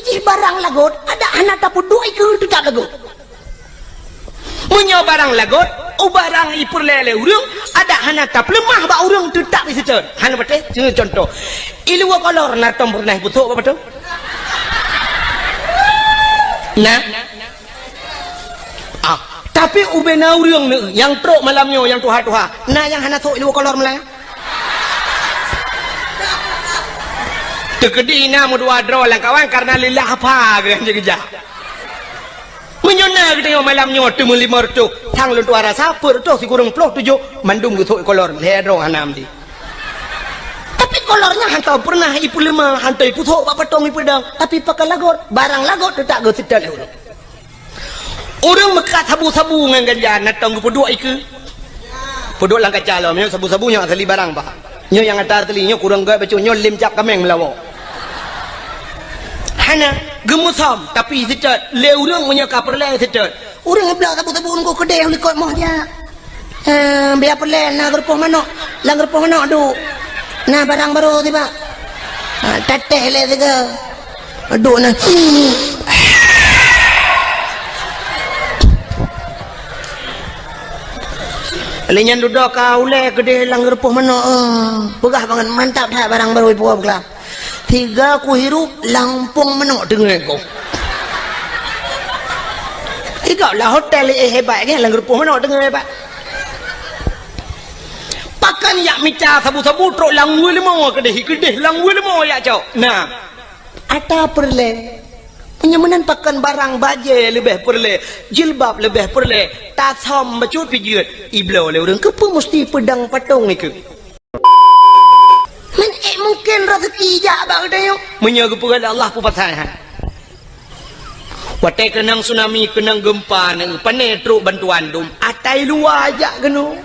ijih barang lagot ada anak tapu dua ikut tu tak lagot. Menyo barang lagot barang ipur lele urang ada anak tap lemah ba urang tu tak bisa cer. Hana betul contoh. Ilu kolor na tom pernah putuk apa betul? Nah. Tapi ubena urang yang trok malamnya yang tuha-tuha. Nah yang hana tok ilu kolor melaya. Tekedi na mu dua draw lang kawan karena lillah apa kerja. Menyona kita malamnya tu melima tu thang lu tuara sapur tu si kurang ploh tujuh mandum gitu kolor ledro hanam di. Tapi kolornya hantar pernah ipu lima hantar ipu thok apa tong ipu dang tapi pakai lagot barang lagot tu tak gosip dah le. Orang mekat sabu-sabu ngan ganja natang ipu dua iku. Podok lang kacalo nyo sabu-sabunya asli barang bah. Nyo yang atar telinya kurang gak bacu nyo lim cap kameng melawo. Hana gemusam tapi sejat le urang menyaka perle sejat urang belah tabu-tabu ko kedai ni kot moh dia biar perle na gerpoh manok lang gerpoh manok du na barang baru tiba teteh le tiga adu na lenyan duduk kau le kedai lang gerpoh manok pegah banget mantap dah barang baru ibu belah. Tiga ku hirup lampung menok dengar kau. Tiga lah hotel hebat kan lang gerpoh menok dengar hebat. Pakan yak mica sabu-sabu trok lang limo kedeh lang limo yak cok. Nah, ada perle. Penyamanan pakan barang baje lebih perle, jilbab lebih perle, tasom bacut pijut. Iblo le urang kepo mesti pedang patung ni ke. Mungkin rezeki jak bang dia menyaga kepada Allah pu pasahan. Watai kenang tsunami kenang gempa nang pane truk bantuan dum atai luar ajak kenu.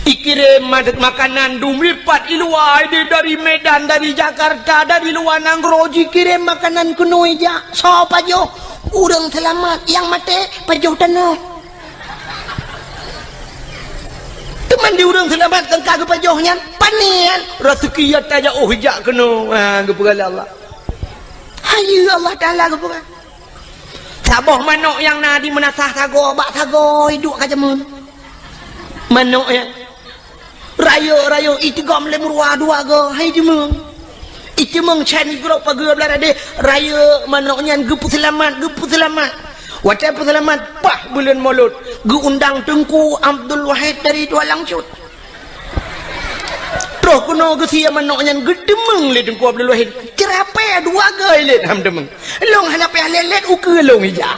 Ikirim makanan dum lipat luar dari Medan dari Jakarta dari luar nang roji kirim makanan kenu ajak. So pajo urang selamat yang mati pajo tanah. Teman di urang selamat kan kagak pajohnya panian rezeki ya taja hijak kena kepada Allah. Hayu Allah Taala kepada. Saboh manok yang nadi menasah sago bak sago hidup kaca mun. Manok ya. Rayo itu gam le murwa dua go hai jemeng. Itu meng chan grup pageur belade rayo manoknya gepu selamat. Wacai perselamat pah bulan Maulud gu undang Tengku Abdul Wahid dari Dua Langcut. Terus kuno gu sia manoknya gedemeng le Tengku Abdul Wahid cerape dua gai le ham demeng. Long hanape lelet uke long ija.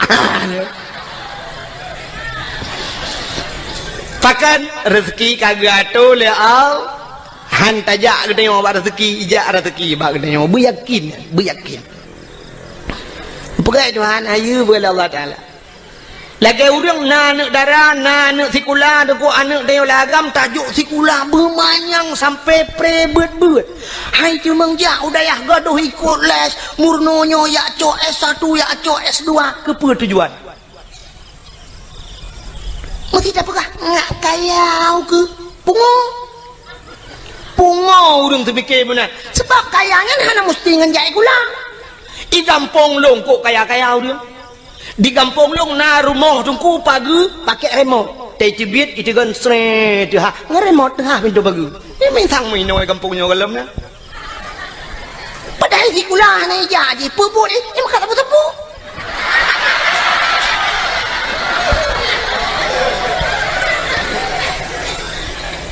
Pakan rezeki kagak tu le au han tajak gede yo rezeki ija rezeki ba gede yo beyakin. Pegai Tuhan ayu kepada Allah Ta'ala. Lagi orang nak darah, nak sekolah, deku anak dia lagam, tajuk sekolah bermanyang sampai pre-bet-bet. Hai cuma jak, udayah gaduh ikut les, murnonyo yak cok S1, yak cok S2, kepa tujuan. Mesti tak pegah, ngak kayau ke? Pungo orang terfikir benar. Sebab kayanya hana mesti ngenjai kulang. Di kampung long kok kaya-kaya dia. Di kampung long na rumah tungku pagi pakai remote. Tei cibit itu kan sret ha. Ngeremote ha pintu pagi. Ini main sang main noi kampungnya kalam na. Padahal si kula na jadi puput ini makan tepu-tepu.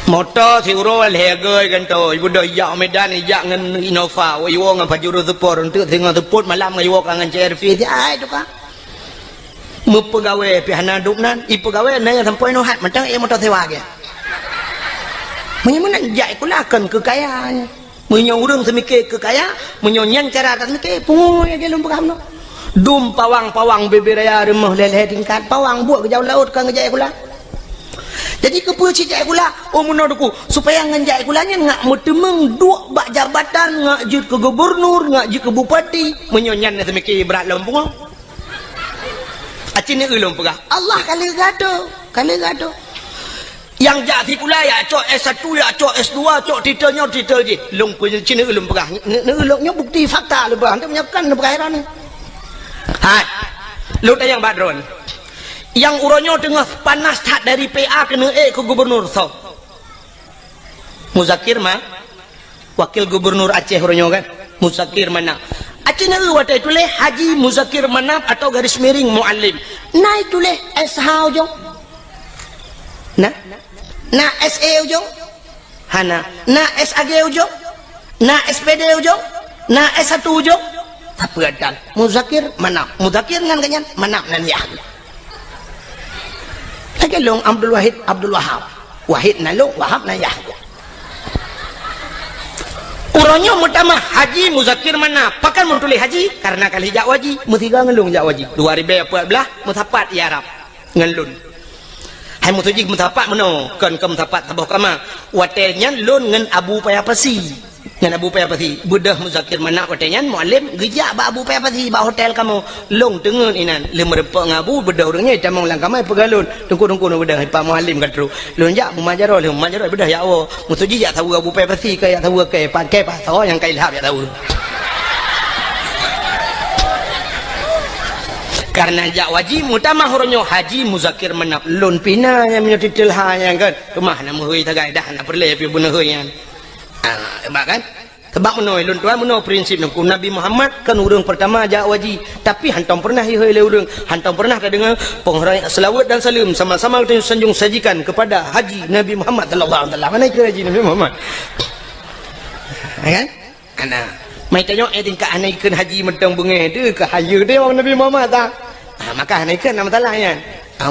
Motor si urol hegai kan tu ibu dah yak Medan yak ngan Innova iwo ngan Pajero Sport untuk tengah teput malam ngan iwo kangen CRV ti ai tu ka mu pegawai pihana duknan i pegawai na sampai no hat macam motor sewa ke menyamana jak kulakan kekayaan menyong urang semikir kekaya menyonyan cara tak semikir pungo ya gelum pegam no dum pawang beberaya rumah leleh tingkat pawang buat ke jauh laut kan ngejak kula. Jadi kepu cicak gula menurutku supaya ngenjak gulanya ngak mutemeng dua bak jabatan ngak jut ke gubernur ngak jut ke bupati menyonyan semikir berat lompong acin ni ulung pegah Allah kali gado Yang jadi pula ya cok S1 ya cok S2 cok titelnya titel je. Long punya cina ulum perah. Ulumnya bukti fakta lu perah. Dia menyiapkan lu perah ni. Hai. Lu yang badron. Yang uronyo tengah panas tak dari PA kena ke gubernur so. Muzakir mah wakil gubernur Aceh uronyo kan. Muzakir mana? Aceh na watai tule Haji Muzakir Manap atau garis miring Muallim. Naik tule SH ujung. Na SE ujung. Hana. Na SAG ujung. Na SPD ujung. Na S1 ujung. Apa dan Muzakir Manap. Muzakir ngan kanyan Manap nan ya. Lagi long Abdul Wahid Abdul Wahab. Wahid na long Wahab na ya. Uronyo mutama Haji Muzakir mana? Pakan mentuli haji karena kali jak waji, mutiga ngelung jak waji. 2014 mutapat ya Arab ngelun. Hai mutuji mutapat meno kan ke mutapat tabah kama. Watelnya lun ngen Abu Payapasi. Ngen Abu Payapasi. Budah Muzakir mana watelnya mualim gejak ba Abu Payapasi ba hotel kamu. Long tengen inan le merepek ngabu bedah orangnya camang lang kamai pegalun. Tungku bedah pa mualim katru. Lun jak mumajaro bedah ya Allah. Mutuji jak tahu Abu Payapasi kayak tahu ke pakai pasal yang kai lahap ya tahu. Karena jak wajib mutama horonyo Haji Muzakir Manap lun pina yang punya titel yang kan rumah nama hui tagai dah nak perle pi buna hui yang sebab kan sebab menoi lun tuan menoi prinsip nak Nabi Muhammad kan urang pertama jak wajib tapi hantam pernah hui le urang hantam pernah tak dengar penghormatan selawat dan salam sama-sama kita sanjung sajikan kepada Haji Nabi Muhammad sallallahu alaihi wasallam. Mana ke Haji Nabi Muhammad kan ana mai tanya tingkah anaikan haji medang bunga dia ke hayu dia orang Nabi Muhammad tak maka anaikan nama talah kan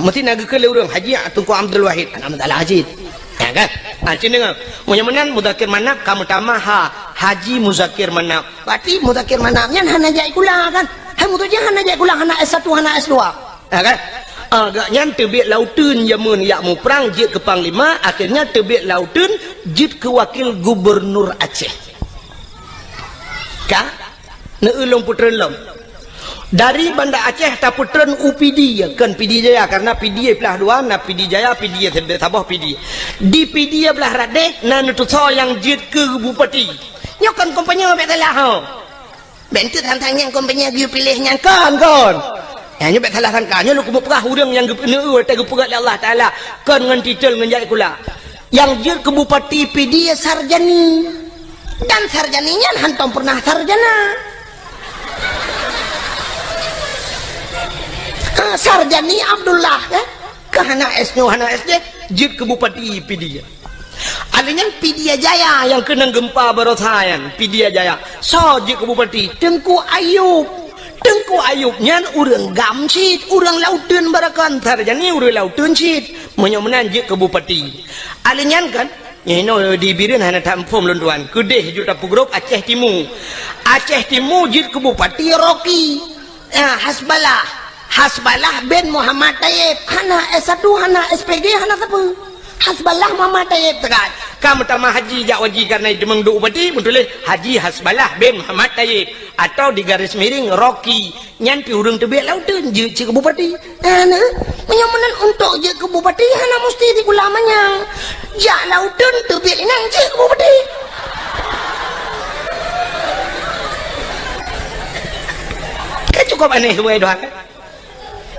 mesti nak ke urang haji Tunku Abdul Wahid nama talah haji ya kan cina menyemenan Muzakir Manap kamu tamah Haji Muzakir Manap berarti Muzakir Manapnya hana jai kula kan hai mutuja hana jai kula hana S1 hana S2 ya kan agaknya terbit lautun jamun yak mu perang jit ke panglima akhirnya terbit lautun jit ke wakil gubernur Aceh ka neulung putren lom dari Banda Aceh ta putren UPD kan PD Jaya karena PD belah dua na PD Jaya PD Sabah PD di PD belah radeh na nutuso yang jit ke bupati nyokan kompanya bet telah ho bentu tantang yang kompanya dia pilihnya kan ya nyo bet telah kan nyo lu ku perah urang yang gepneu te gepegat Allah taala kan ngan titel ngan jai kula yang jit ke bupati PD Sarjani dan sarjaninya hantam pernah sarjana sarjani Abdullah ya kehana S-nya hana SD jid ke bupati Pidia alinya Pidia Jaya yang kena gempa barosayan Pidia Jaya so jid ke bupati Tengku Ayub nyan urang gamsit urang lautun barakan sarjani urang lautun sit menyomenan jid ke bupati alinya kan di birin hana tampom lunduan kedeh juta pugrop Aceh Timur jid ke bupati Rocky Hasbalah bin Muhammad Tayyib hana S1 hana SPG hana apa Hasbalah Muhammad Tayyib tekan kamu tamah haji jak waji karena demeng du bupati betul Haji Hasbalah bin Muhammad Tayyib atau di garis miring Rocky nyan pi urang tebek lautun je ke bupati ana menyomenan untuk je ke bupati hana mesti di ulamanya jak lautun tebek nang je ke bupati kan cukup aneh we doa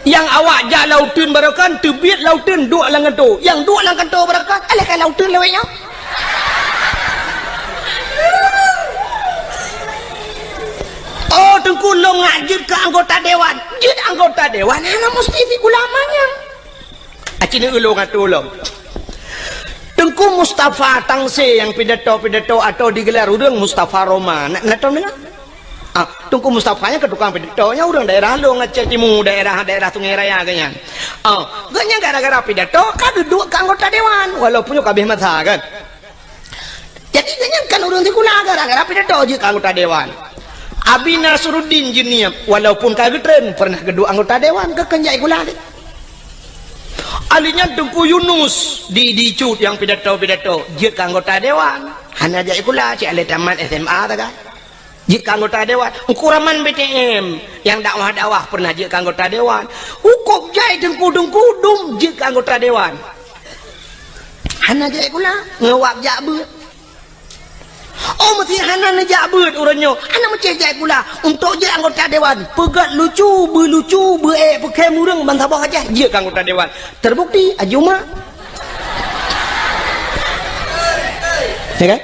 yang awak jak lautun barakan tebek lautun dua langan tu yang dua langan tu barakan alih kan lautun lewenya oh tengku lo ngajir ke anggota dewan jid anggota dewan hana mesti fi ulamanya acini ulo ngatulo Tengku Mustafa Tangse yang pidato atau digelar urang Mustafa Roma nak tahu dengar Tengku Mustafanya ke tukang pidatonya urang daerah lo Aceh Timur daerah Sungai Raya kayaknya gaknya gara-gara pidato kan duduk ke anggota dewan walaupun kabeh masa kan jadi gaknya kan urang tikula gara-gara pidato je ke anggota dewan Abi Nasruddin Jinia walaupun kagak tren pernah kedua anggota dewan ke kenjai gula alinya Tengku Yunus dicut yang pidato je ke anggota dewan hanya jai gula si ale tamat SMA tak je ke anggota dewan ukuraman BTM yang dakwah pernah je ke anggota dewan hukum jai Tengku dum je ke anggota dewan hana jek kula ngawak jak beut. Oh mesti hana najak beut urangnya. Ana macam jek kula untuk je anggota dewan. Pegat lucu, berlucu, pakai murung bantabah aja je ke anggota dewan. Terbukti Ajuma. Ya kan?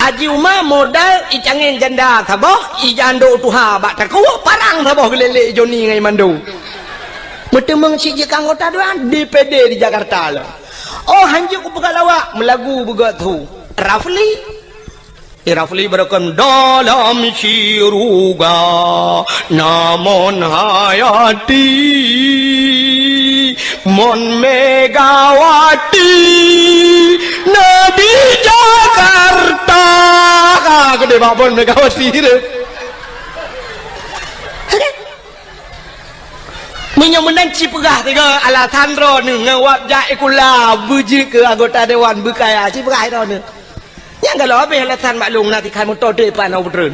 Ajuma modal icangin janda tabah, ijando tuha bak taku parang tabah gelele Joni ngai mandu. Bertemang si je anggota dewan DPD di Jakarta lah. Oh hanjuk ku pegalawak melagu begat tu. Rafli berkon dalam siruga namun hayati mon Megawati Nabi Jakarta gede babon Megawati itu menang cipegah tiga alasan ro ngawap jai kula buji ke anggota dewan bekaya cipegah ro ne yang kalau apa alasan maklum nanti kan motor depan au betul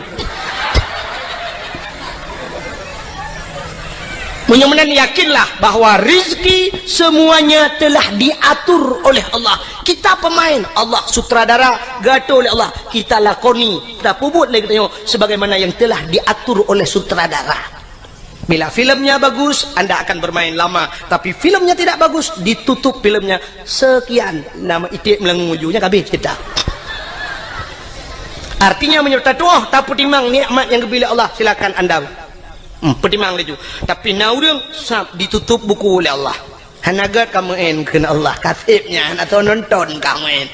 menang yakinlah bahwa rizki semuanya telah diatur oleh Allah. Kita pemain, Allah sutradara gato oleh Allah, kita lakoni kita pubut lagi tengok sebagaimana yang telah diatur oleh sutradara. Bila filmnya bagus, anda akan bermain lama. Tapi filmnya tidak bagus, ditutup filmnya. Sekian, nama itik melengujunya habis kita. Artinya menyerta tuah, tak pertimang nikmat yang diberi Allah, silakan anda. Pertimang leju. Tapi naurung sab ditutup buku oleh Allah. Hanagat kamu kena Allah katibnya atau nonton kamu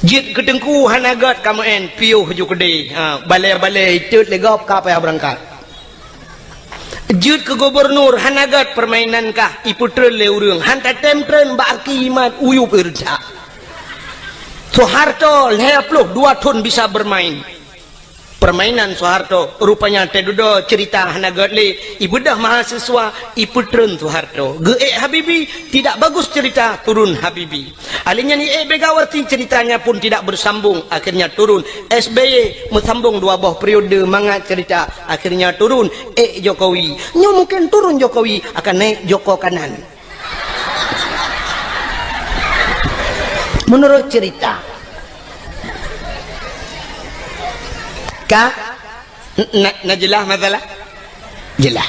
jit ketengku hanagat kamu piuh ju gede. Balai-balai cut legop ka payah berangkat. Jut ke gubernur hanagat permainan kah iputrel le urang hanta temtren barki iman uyup irja Soeharto leaploh 2 tahun bisa bermain permainan Soeharto rupanya tedudo cerita hanagat le ibudah mahasiswa iputren Soeharto Habibi tidak bagus cerita turun Habibi alinya ni Megawati ceritanya pun tidak bersambung akhirnya turun SBY mesambung 2 buah periode mangat cerita akhirnya turun Jokowi nyo mungkin turun Jokowi akan naik Joko kanan menurut cerita Kak, jelas masalah? Jelas.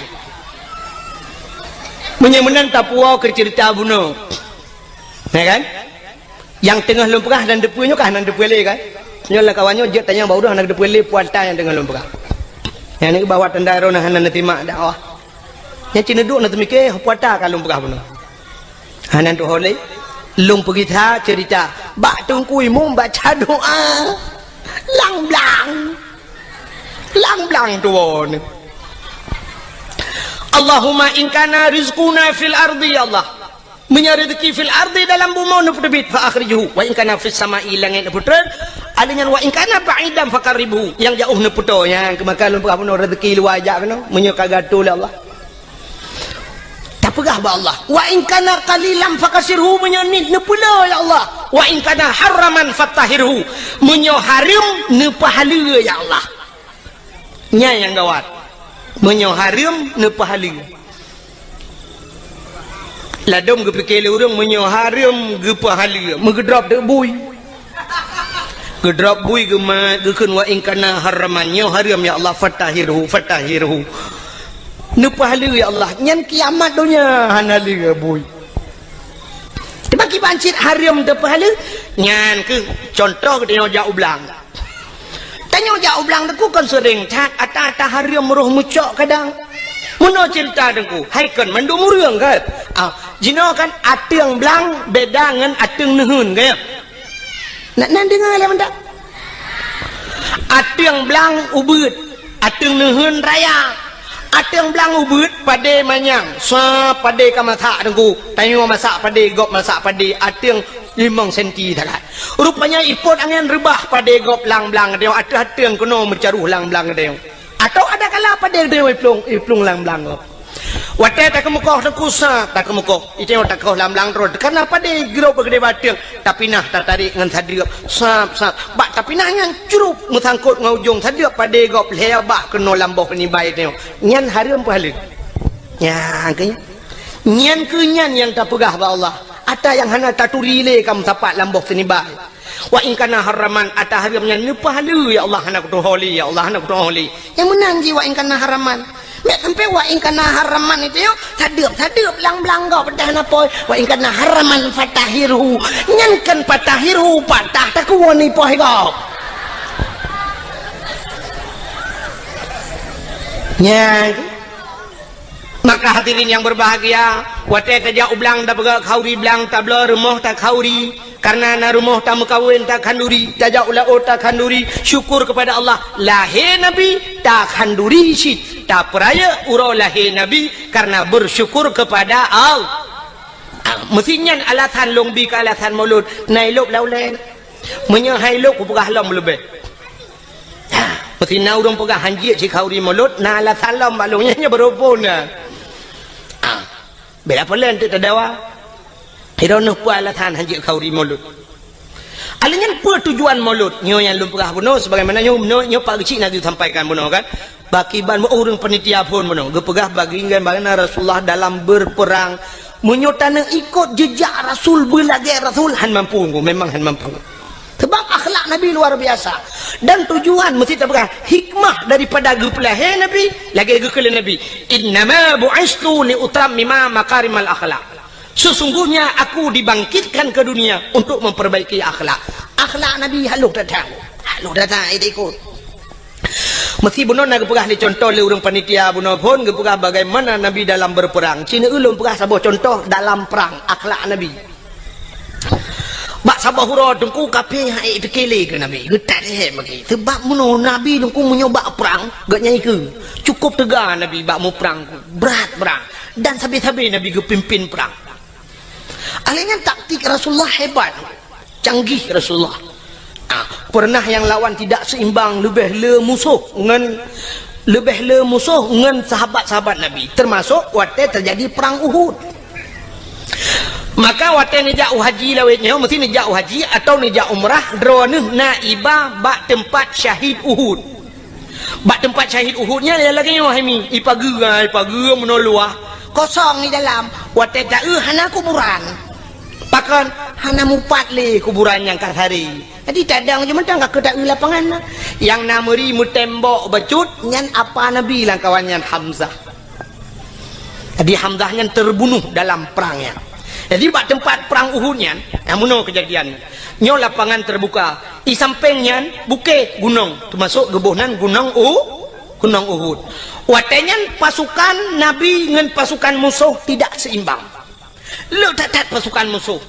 Menyemenan tak puau ke cerita bunuh. Ya kan? Yang tengah lempegah dan depunya kah nan depuele kan? Nyolah kawannya je tanya bau dah nak depuele pualta yang tengah lempegah. Yang ni bawa tendaro nah nan terima dakwah. Yang cina duk nak mikir pualta kan lempegah bunuh. Hanan tu holai lempegi tha cerita, bak tungkui mum baca doa. Lang-blang. Lang-blang tuan. Allahumma in kana rizquna fil ardi ya Allah. Menyarezeki fil ardi dalam bumi neputebit fa akhrijuhu wa in kana fis sama'i langit neputren alingan wa in kana ba'idan fakaribu yang jauh neputo yang kemakan lupa pun rezeki luar ajak kena menyokagatul Allah. Tak pegah ba Allah. Wa in kana qalilan fakasirhu menyanit nepula ya Allah. Wa in kana haraman fatahirhu menyoharim nepahala ya Allah. Nya yang gawat menyoharim nepahala ladom ke pikir orang menyoharim ke pahala megedrop dek bui gedrop bui ke mat ke kun wa in kana haraman nyoharim ya Allah fatahirhu nepahala ya Allah nyan kiamat dunia hanali ke bui bagi bancit haram nepahala nyan ke contoh ke tengok jauh belang tanya jauh belang aku kan sering cak ata haram roh mucok kadang muno cerita dengku haikan mandu murung kan jino kan ateng belang beda dengan ateng nehun kan nak dengar lah mendak ateng belang ubud ateng nehun raya ateng belang ubud pade manyang sa pade kamasa dengku tanya masak pade gop masak pade ateng 5 senti takat. Rupanya ipot angin rebah pada gop lang-lang dia ada yang kena mencaruh lang-lang dia. Atau ada kala pada dia iplung lang-lang. Wate tak kemukoh tak kusa tak kemukoh. Itu tak kau lang-lang road. Karena pada grup gede batang tapi nah tertarik dengan sadirap sap. Bak tapi nah yang curup musangkut ngaujung sadirap pada gop lebak kena lamboh ni baik dia. Nyan haram pahala. Ya kanya. Nyan kenyan yang tak pegah ba Allah. ata yang hana taturi le kam tapak lamboh senibai wa in kana haraman ata haramnya ni pahala ya Allah hana kutu holi ya Allah hana kutu holi yang menang ji wa in kana haraman mek sampai wa in kana haraman itu yo sadeup belang-belang kau pedah napoi wa in kana haraman fatahiru nyankan fatahiru patah tak woni poh kau nya. Maka hadirin yang berbahagia, wate tajak ublang dah bergerak khauri belang tak bela rumah tak khauri karena na rumah tak mekawin tak khanduri tajak ulau tak khanduri syukur kepada Allah lahir Nabi tak khanduri syit tak peraya urau lahir Nabi karena bersyukur kepada Allah. Mestinya alasan longbi ke alasan maulud nailuk laulen menyahai luk pegah lam lebih. Mesti na urang pegah hanjit si khauri maulud na alasan lam balungnya berhubung dah. Bela pelan tu terdawa hironuh puan latan hanjik khauri maulud alingan apa tujuan maulud nyo yang lum perah bunuh sebagaimana nyo pak kecil nak disampaikan bunuh kan bakiban orang panitia pun bunuh gepegah bagi bagaimana Rasulullah dalam berperang menyotana ikut jejak Rasul belagi Rasul han mampu memang han mampu sebab akhlak Nabi luar biasa dan tujuan mesti terpegang hikmah daripada gepelahe Nabi lagi gekele Nabi innama bu'istu li utammima makarimal akhlak sesungguhnya aku dibangkitkan ke dunia untuk memperbaiki akhlak Nabi haluk datang ikut mesti bunuh nak gepegah ni contoh le urang panitia bunuh pun gepegah bagaimana Nabi dalam berperang cina ulun pegah sabah contoh dalam perang akhlak Nabi bak sabah hura dengku kape hai tekele ke Nabi getat he bagi sebab muno Nabi dengku menyoba perang gak nyai ke cukup tegar Nabi bak mu perang berat perang dan sabi-sabi Nabi ke pimpin perang alingan taktik Rasulullah hebat canggih Rasulullah pernah yang lawan tidak seimbang lebih le musuh ngan sahabat-sahabat Nabi termasuk waktu terjadi perang Uhud. Maka waktu ni jauh haji lawetnya mesti ni jauh haji atau ni jauh umrah drone naibah bak tempat syahid Uhud. Bak tempat syahid Uhudnya dia lagi wahimi ipagi menoluah kosong di dalam waktu tak hana kuburan. Pakan hana mupat le kuburan yang kat hari. Jadi tak ada macam mana enggak kedak lapangan yang nameri mu tembok becut nyan apa Nabi lang kawannya Hamzah. Jadi Hamzah yang terbunuh dalam perangnya. Jadi bak tempat perang Uhudnya, amuno kejadian. Nyo lapangan terbuka, di sampingnya bukit gunung, termasuk gebuhnan gunung Uhud. Watenya pasukan Nabi dengan pasukan musuh tidak seimbang. Lu tak pasukan musuh.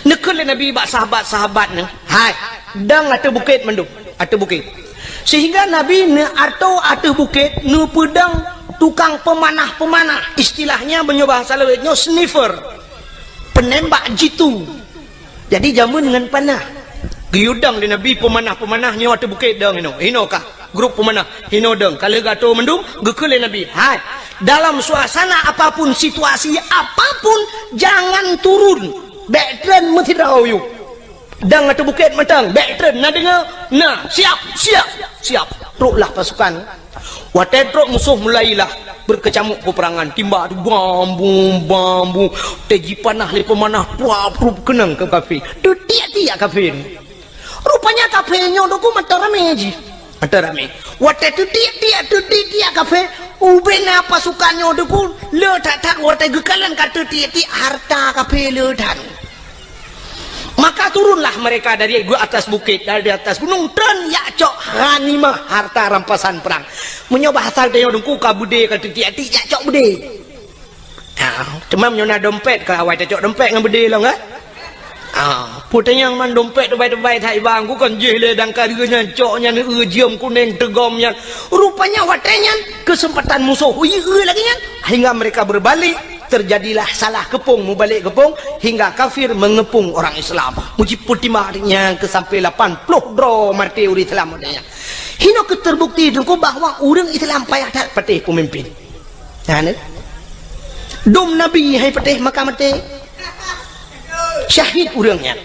Nekele Nabi bak sahabat-sahabatnya, hai, dang atau bukit mendung, atau bukit. Sehingga Nabi ne atau bukit ne pedang tukang pemanah istilahnya bahasa lewetnya sniffer penembak jitu jadi jamun dengan panah giudang di Nabi pemanahnya waktu bukit dang hino kah grup pemanah hino dang kalau gato mendung gekele Nabi hai dalam suasana apapun situasi apapun jangan turun backtrend mesti rayu dang atau bukit matang backtrend nak dengar nah siap teruklah pasukan watedrok musuh mulailah berkecamuk peperangan timba bambu teji panah le pemanah puap kenang ke kafe tu tiak kafe rupanya kafenya doku mata rame ji mata rame wate tu tiak kafe ubena pasukannya doku le tak wate gekalan kata tiak harta kafe le dan maka turunlah mereka dari atas bukit dari atas gunung dan yakcok ghanimah harta rampasan perang menyoba asal dia dengku kabude kata tiak-tiak yakcok bude cuma menyona dompet ke awal cocok dompet dengan bude lah enggak putanya man dompet terbaik-terbaik tak ibang ku kan jeh dan kariganya coknya ni jiam kuning tegomnya rupanya watenya kesempatan musuh lagi nya hingga mereka berbalik terjadilah salah kepung mubalik kepung hingga kafir mengepung orang Islam muji putimahnya ke sampai 80 dro mati uri Islam adanya hino keterbukti dengku bahwa orang Islam payah tak patih pemimpin dom Nabi hai patih maka mati syahid orangnya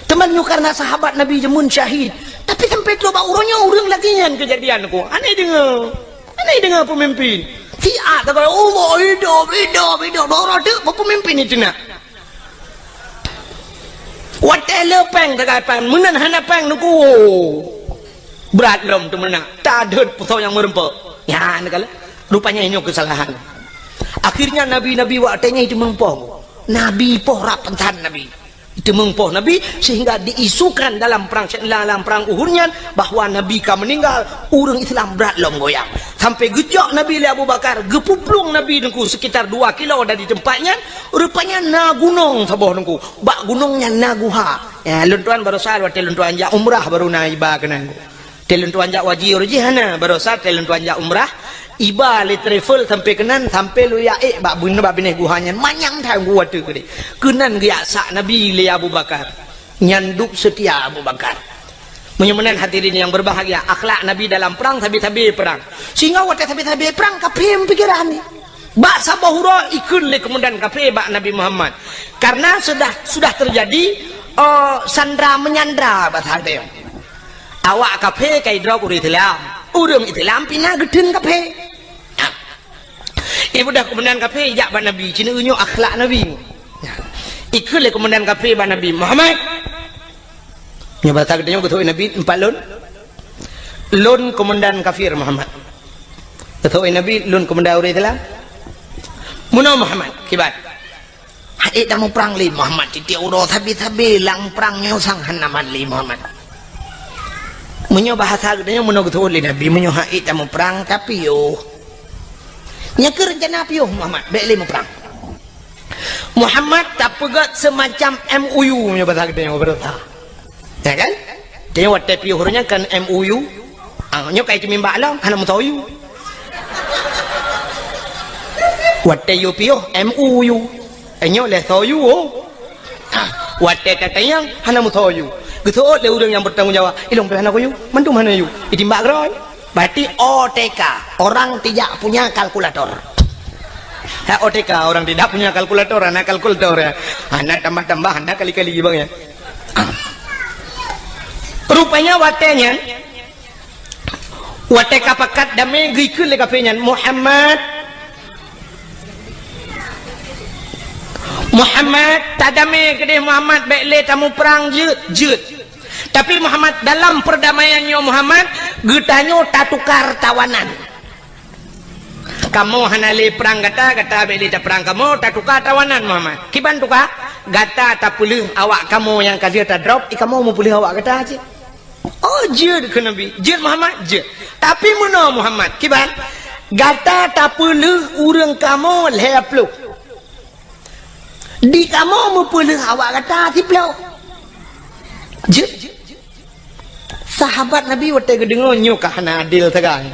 temannya karena sahabat Nabi jemun syahid tapi sampai coba orangnya orang lagi yang kejadian aku aneh dengar pemimpin siat tak kalau hidup dorong tu pemimpin itu nak Wate lepeng tagapan menan hana peng nuku berat lom tu menang tak ada pusau yang merempek ya negala rupanya ini kesalahan. Akhirnya nabi-nabi watenya itu mengpoh nabi poh rapentan nabi itu mengpoh nabi sehingga diisukan dalam perang Uhudnya bahwa nabi ka meninggal urang Islam berat lom goyang sampai gejok nabi li Abu Bakar gepuplung nabi dengku sekitar 2 kilo dari tempatnya rupanya na gunung sabah dengku bak gunungnya naguha ya luntuan baru sal wate luntuan ja umrah baru na iba kenang teluntuan ja wajib rejihana baru sal teluntuan ja umrah iba le travel sampai kenan sampai lu ya bak bun bak bineh guhanya manyang thang gua tu gede kenan ge sak nabi li Abu Bakar nyanduk setia Abu Bakar menyemenan hadirin yang berbahagia akhlak nabi dalam perang tabi-tabi perang sehingga wate tabi-tabi perang kapim pikiran ni bak sabahura ikun le kemudian kape bak Nabi Muhammad karena sudah terjadi sandra menyandra bahasa dia awak kape kai drog uri Islam urang Islam pina geden kape ibu dah kemudian kafe jak ban Nabi cina unyu akhlak Nabi ikut le kemudian kafe ban Nabi Muhammad nya bahasa gedenya betul Nabi 4 lon komandan kafir Muhammad betul Nabi lon komandan urang Islam muno Muhammad kibat hadi dah mau perang li Muhammad titi uro tabi lang perangnya sang hanaman li Muhammad menyo bahasa gedenya muno betul Nabi menyo hadi dah mau perang tapi yo nyakir rencana piuh Muhammad baik lima perang Muhammad tak pegat semacam MOU nya bahasa kita yang berita ya kan dia waktu piuhnya kan MOU nya kayak cumi mbak lah hana mau tahu waktu you piuh MOU nya leh tahu waktu katanya hana mau tahu gitu le orang yang bertanggung jawab ilong pe hana ko you mantu mana you itimbak roy berarti OTK orang tidak punya kalkulator ya OTK orang tidak punya kalkulator anak kalkulator ya anak tambah-tambah anak kali-kali bang ya rupanya watenya wateka pakat dame gikul le kapenya Muhammad tadame gede Muhammad baik le tamu perang jut tapi Muhammad dalam perdamaiannya Muhammad getanyo tak tukar tawanan kamu hanali perang gata beli tak perang kamu tak tukar tawanan Muhammad kiban tukar gata tak pulih awak kamu yang kasih tak drop kamu mau pulih awak gata aja oh jid ke Nabi jid Muhammad jid tapi mana Muhammad kiban gata tak pulih urang kamu leplu di kamu mau pulih awak gata tiplau jid sahabat Nabi waktu kedengar nyuk kahana adil tegang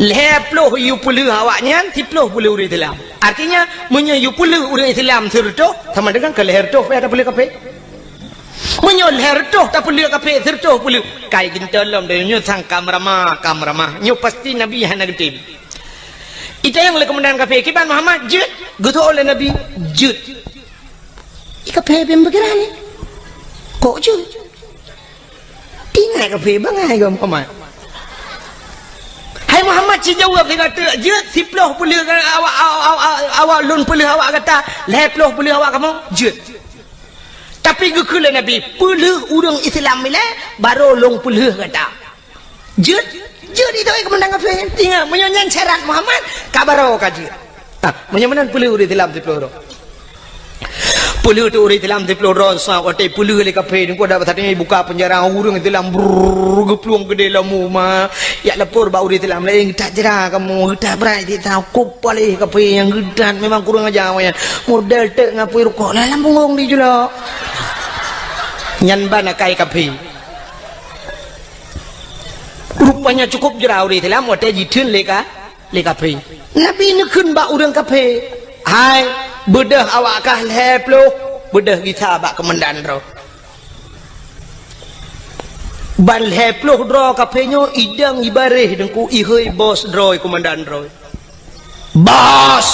leploh yu puluh awaknya tiploh puluh urang Islam artinya menyo yu puluh urang Islam sertoh sama dengan ke leher toh ada puluh kape menyo leher toh tak puluh kape sertoh puluh kai gintelom de nyu sang kamrama nyu pasti Nabi hana gede itu yang le kemudian kape kiban Muhammad jut gitu oleh Nabi jut ikape pembekiran ni kok jut tinggal kafe bangai ke Muhammad hai Muhammad si jawab dia kata je siploh pulih awak lun pulih awak kata leploh pulih awak kamu je tapi gekula Nabi pulih urang Islam ile baru long pulih kata je itu kemenang kafe tinggal menyonyan syarat Muhammad kabaro kaji menyemenan pulih urang Islam siploh puluh tu orang Islam di Pulau Rosa, waktu puluh le kafe ni, kau dapat tadi buka penjara orang Islam bergeplung gede lamu mah, ya lapor bau orang Islam lain tak jerah kamu, tak berai kita kupal kafe yang gedan memang kurang aja awalnya, modal tak ngapui rukuk, lalam bungong di jula, nyan bana kai kafe, rupanya cukup jerah orang Islam, waktu jitun le kafe, Nabi ni kun bau orang kafe, hai. Bedah awak kah leplo bedah kita bak kemendan ro ban leplo dro kapenyo idang ibareh dengku ihoi bos dro komandan ro bos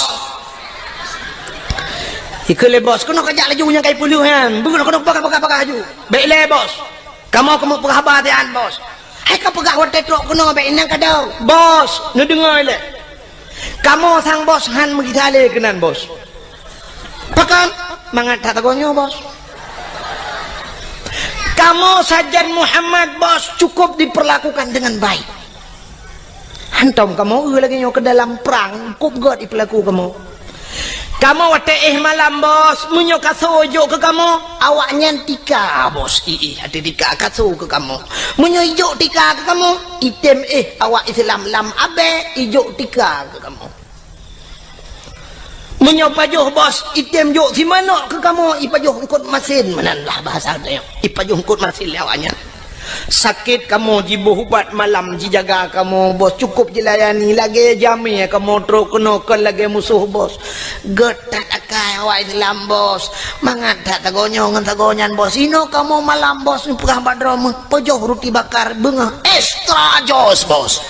ikele bos kono kajak lajunya kai puluhan bukan kono pakai aju baik le bos kamu perhabatian bos hai ka pegah wate trok kono baik nang kadau bos nu dengar le kamu sang bos han megitale kenan bos pakan mangat tatagonyo bos Kamu sajan Muhammad bos cukup diperlakukan dengan baik. Hantam kamu lagi ke dalam perang, kup god diperlaku kamu. Kamu wateh malam bos, munyo kasojo ke kamu, awaknya tika bos, hati tika kaso ke kamu. Munyo ijo tika ke kamu, item awak Islam lam abe ijo tika ke kamu. Munyo pajuh bos, item jo si mana ke kamu, ipajuh ikut masin, mananlah bahasa dia. Ipajuh ikut masin awaknya. Sakit kamu jibuh ubat malam dijaga kamu bos cukup dilayani lagi jami kamu terus kena lagi musuh bos getat akai awak Islam bos mangat tak tagonyo ngan tagonyan bos ino kamu malam bos pegah badrom pojoh roti bakar bengah extra jos bos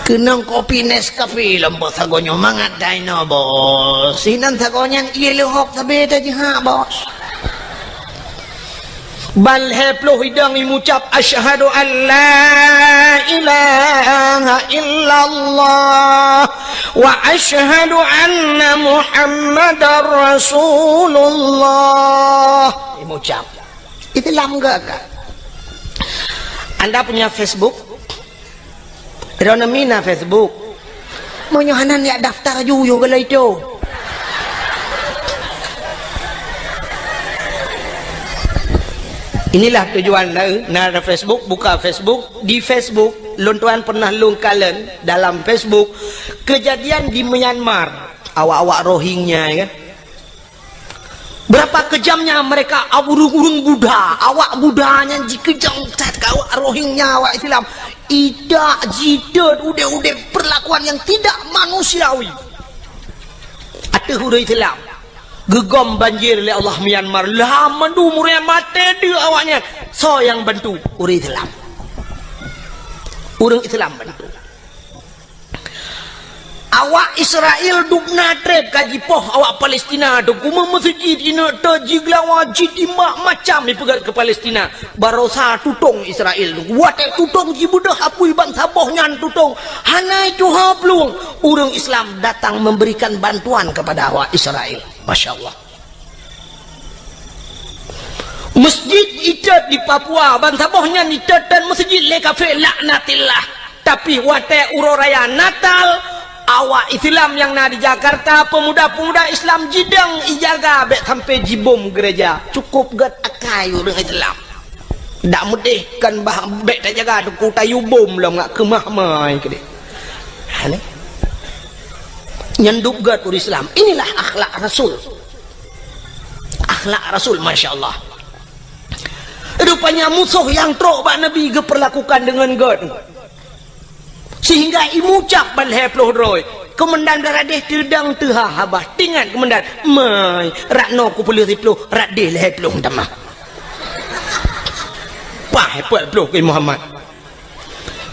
kenang kopi Nescafe lembos sagonyo mangat daino bos sinan sagonyan ielo hok sabe ta jiha bos bal heplo hidang imucap asyhadu an la ilaha illallah wa asyhadu anna muhammadar rasulullah imucap itu lamga kak Anda punya Facebook Rona mina Facebook. Mau nyohanan ya daftar juyo kalau itu. Inilah tujuan nara Facebook, buka Facebook. Di Facebook, lontuan pernah lungkalen dalam Facebook kejadian di Myanmar. Awak-awak Rohingya ya kan. Berapa kejamnya mereka urung-urung Buddha, awak Buddhanya dikejam cat awak Rohingya, awak Islam. Tidak jidat udah perlakuan yang tidak manusiawi. Ada huruf Islam. Gegom banjir oleh Allah Myanmar. Lah mandu muria mati dia awaknya. So yang bantu huruf Islam. Urang Islam bantu. Awak Israel dukna trep kaji poh awak Palestina tu kuma masjid ina tajigla wajib imak macam ni pegat ke Palestina barosa tutong Israel tu watek tutong jibudah apui bangsa boh nyan tutong hanai tu haplung urang Islam datang memberikan bantuan kepada awak Israel masyaallah. Masjid icat di Papua bangsa boh nyan icat dan masjid le kafe laknatillah tapi watek uroraya Natal awak Islam yang na di Jakarta pemuda-pemuda Islam jidang ijaga bek sampai jibom gereja cukup gat akai orang Islam tak mudih kan bah bek tak jaga tu tayu bom lah ngak kemah mai ke dia nyanduk gat orang Islam inilah akhlak Rasul Masya Allah. Rupanya musuh yang trok bak Nabi geperlakukan dengan gat sehingga imucap balhe ploh roy komandan beradeh terdang teha habah tingan komandan mai rakno ku puluh ploh radeh leh ploh tamah pah pol ploh ke Muhammad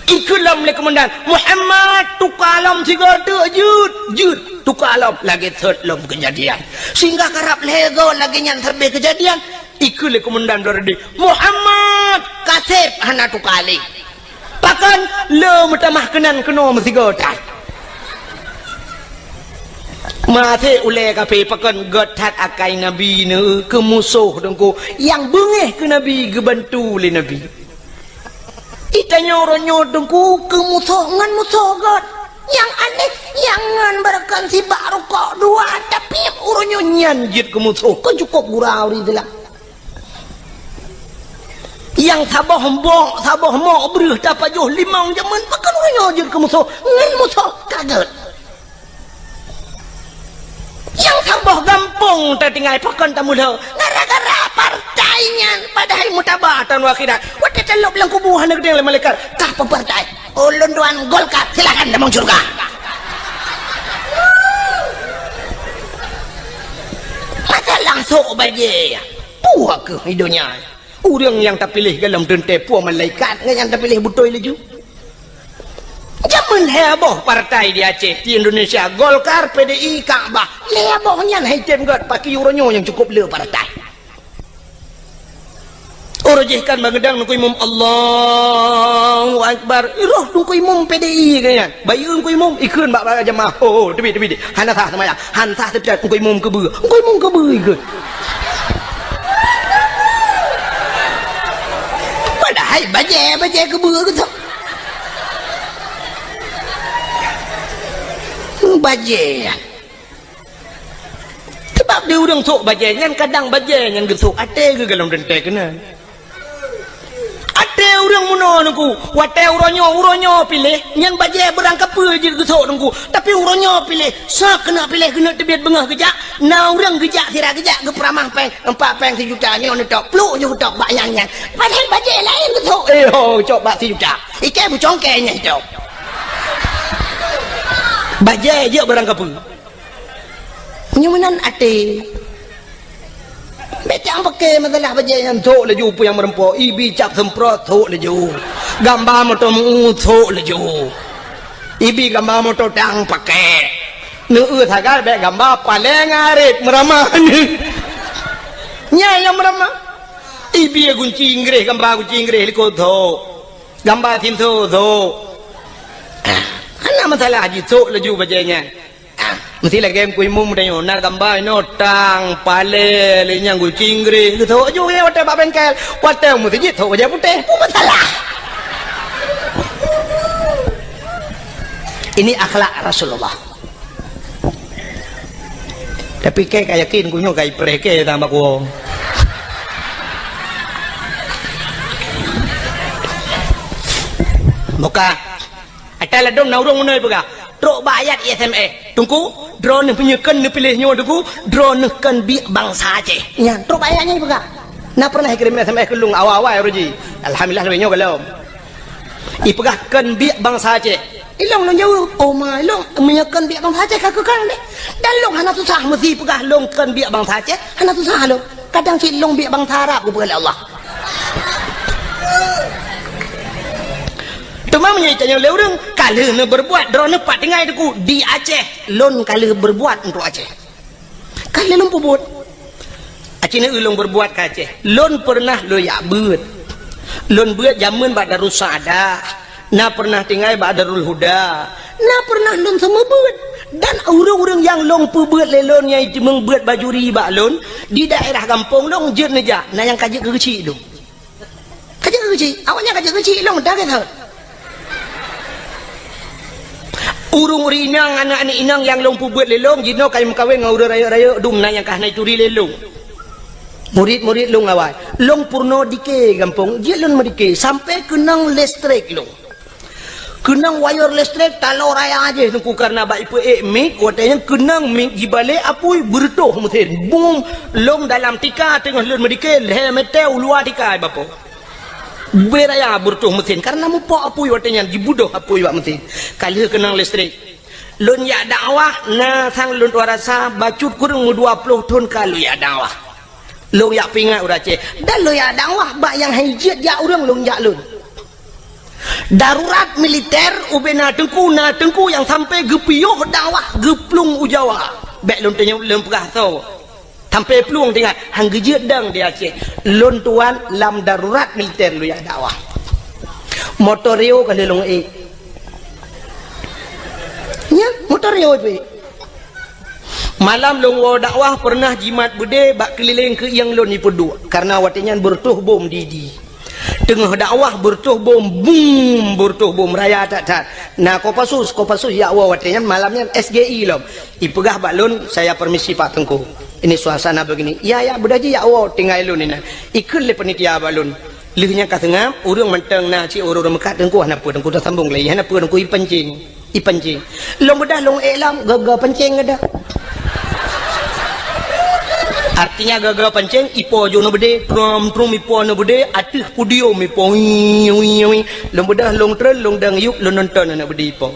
ikulam le komandan Muhammad tukalam siga jud tukalam lagi third lom kejadian sehingga karap lego lagi nyan terbe kejadian ikul le komandan beradeh Muhammad kasep hana tukali pakan le mutamah kenan keno mesti gotat mate ule kape pakan gotat akai nabi ne ke musuh dengku yang bengeh ke nabi gebantu le nabi itanya ronyo dengku ke musuh ngan musuh got yang aneh yang ngan berakan si baru kok dua tapi uronyo nyanjit ke musuh ke cukup gurau di dalam yang sabah mo berih dapat juh limang jaman pakan orang je ke musuh ngan musuh kaget yang sabah gampung tertinggal pakan tamulah gara-gara partainya padahal mutabatan wakidat wadah celok bilang kubuhan negeri yang malaikat kah partai ulun tuan Golkar silakan damang surga masa langsung baje puak ke hidupnya. Orang yang tak pilih dalam dente puan malaikat yang tak pilih betul lagi. Zaman heboh partai di Aceh di Indonesia Golkar, PDI, Kaabah. Hebohnya hitam gat pakai uronyo yang cukup le partai. Orojihkan bagedang nungku imam Allahu Akbar. Iroh nungku imam PDI kan. Bayu nungku imam ikun bak jamaah. Oh, tebi. Hana sah sama ya. Han sah tepi nungku imam kebe. Nungku imam kebe ikut. Padahal baje kebe gitu. Baje. Sebab dia orang sok baje nyan kadang baje nyan gesok ate ke dalam dentek kena. Ate orang muno nungku, wate uronyo pilih, yang baje berangkap je gesok nungku, tapi uronyo pilih, sak kena pilih kena tebiat bengah kejak, na orang kejak sira kejak ke peramah peng, 4 peng 1 juta nyo netok, pluk je tok bak yang padahal baje lain gesok, cok bak 1 juta, ikai bu congkenya itu, baje je berangkap, nyumanan ate. Becang pakai masalah baje yang thok laju pu yang merempo ibi cap semprot thok laju gambar motor mu thok laju ibi gambar motor dang pakai nu thagar be gambar paleng arit meramah ni nya yang meramah ibi gunci inggris gambar gunci inggris liko thok gambar tin thok ana masalah haji thok laju bajenya mesti lagi yang kuimu muda nak gambar no tang pale lenyang gul cingri tu tahu juga ya waktu bengkel waktu mesti je tahu aja putih masalah ini akhlak Rasulullah tapi kayak yakin kunyo kayak pereke tambah kuong muka ada ladong naurung munai pega trok bayat SMA tunggu drone penyekan pilihnya tunggu drone kan bi bangsa Aceh ya trok bayatnya pega na pernah kirim SMS ke lung awal-awal roji alhamdulillah lebihnya kalau ipegah kan bi bangsa Aceh ilong long jauh oh my long menyekan bi bangsa Aceh kakak kan deh dan long hana susah mesti pegah long kan bi bangsa Aceh hana susah lo kadang si long bi bangsa Arab ku pegah Allah Cuma menyaitannya oleh orang kalau berbuat drone pat dengai deku di Aceh lon kalau berbuat untuk Aceh kalau lon berbuat Aceh ni ulung berbuat ke Aceh lon pernah lo ya buat lon buat zaman bak darus ada na pernah tinggal bak darul huda na pernah lon semua buat dan orang-orang yang long buat lelon yang itu membuat baju riba lon di daerah kampung long jet neja na yang kajik kecil dong kajik kecil awaknya kajik kecil long dah kata urung rinang anak-anak inang yang lompu buat lelong jino kayu mengkawin ngau raya-raya dum na yang kah naik curi lelong murid-murid long awal long purno dike gampung dia long medike sampai kenang listrik long kenang wire listrik talau raya aja nungku karena baik pe mik watanya kenang mik di balik apui bertuh mutin boom long dalam tika tengah long medike le meteu luar tika bapo beraya bertuh mesin karena mupo apui watanya dibudoh apui wak mesin kali kenang listrik lun ya dakwah na sang lun warasa bacut kurang 20 ton kalau ya dakwah lu ya pingat urace dan lu ya dakwah bak yang hijit ya urang lun ya lun darurat militer ubena tengku yang sampai gepiyuh dakwah geplung ujawa bek lun tanya lun pegah tau sampai peluang tinggal hang gejit dang di Aceh lon tuan lam darurat militer lu ya dakwah motor rio kan long nya motor rio pe malam long wo dakwah pernah jimat bude bak keliling ke yang lon ni pedu karena watinya bertuh bom didi tengah dakwah bertuh bom boom bertuh bom raya tak nah kopasus ya wa watinya malamnya SGI lom ipegah balon saya permisi Pak Tengku ini suasana begini ya budaji ya Allah tinggal lu ni ikut le panitia balun lihnya katengam urang menteng na ci urang mekat tengku hana pu tengku dah sambung lagi hana pu tengku ipancing long bedah long elam gaga pancing ada artinya gaga pancing ipo jo no bede trum ipo no bede atih pudio mi po long bedah long trel long dang yuk long nonton na bede ipo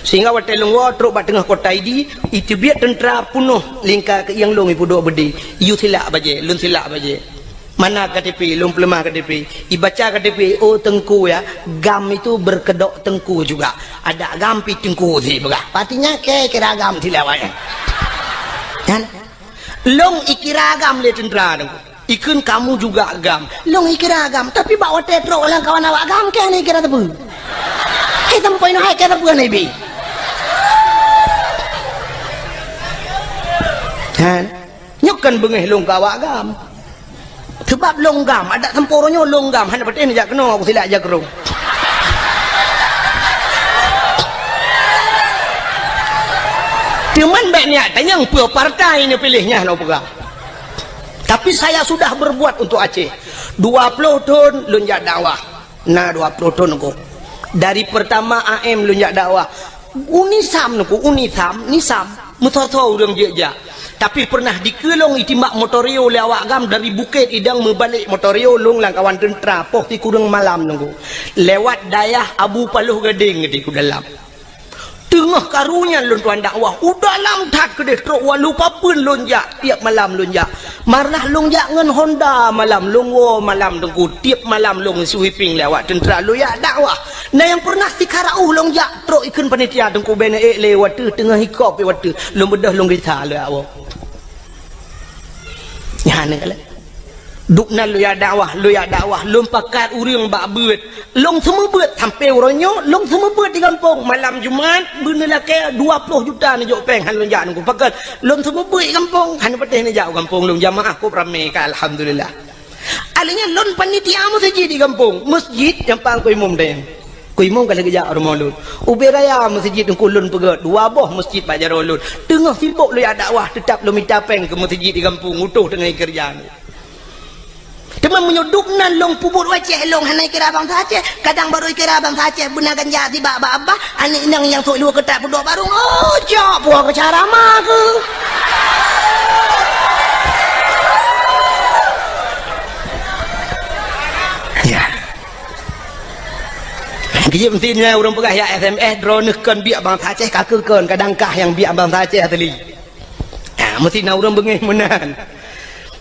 sehingga waktu long wa truk bat tengah kota ini itu biar tentera punuh lingkar ke yang long ipu dua bedi you silak baje lun silak baje mana KTP long pelemah KTP ibaca KTP oh tengku ya gam itu berkedok tengku juga ada gampi tengku sih begah artinya kira gam silawanya kan long ikira gam le tentera Ikun kamu juga agam. Long ikira agam. Tapi bawa tetro orang kawan awak agam ke ni kira tepu. Hai tempoy no hai kira tepu ni bi. Kan? Nyokan bengih long kawan agam. Sebab longgam ada temporonya longgam. Hanya betul ni jak kena aku silap jak kerong. Cuman banyak tanya apa partai ini pilihnya no pegang. Tapi saya sudah berbuat untuk Aceh 20 tahun lunjak dakwah. Nah 20 tahun aku. Dari pertama AM lunjak dakwah. Unisam aku, nisam. Mutotau urang je. Tapi pernah dikelong itimak motorio lewat gam dari Bukit Idang membalik motorio long lang kawan tentera poh ti kurang malam nunggu. Lewat dayah Abu Paluh Gading di ku dalam. Tengah karunya lun tuan dakwah udah lam tak kedeh truk walupa pun lonjak tiap malam lonjak marnah lonjak ngan Honda malam longwo malam tengku tiap malam long sweeping lewat tentera lu ya dakwah nah yang pernah sikarau lonjak truk ikan panitia tengku bena lewat tu tengah hikop lewat tu long bedah long kita lu awak nyane kala dukna lu ya dakwah lom pakat urang bak beut long semua beut sampai uronyo long semua beut di kampung malam Jumaat bener laki 20 juta ni jok peng han lonjak nunggu pakat long semua beut di kampung han peteh ni jauh kampung long jamaah aku ramai ka alhamdulillah alinya lon panitia masjid di kampung masjid yang pang ku imam deh ku imam kalau kerja rumah lun uberaya masjid nunggu lun pegat 2 boh masjid pak jarolun tengah sibuk lu ya dakwah tetap lu minta peng ke masjid di kampung utuh dengan kerja ni. Teman menyuduk nan long pubur wajah long hanai kira bang saja kadang baru kira bang saja benar ganja tiba abah ani inang yang sok lu ketak pudok barung oh jok buah ke cara mak ke ya kerja pentingnya orang pegah ya SMS drone kan biak bang saja kakekan kadang kah yang biak bang saja tadi mesti nak orang bengih menan.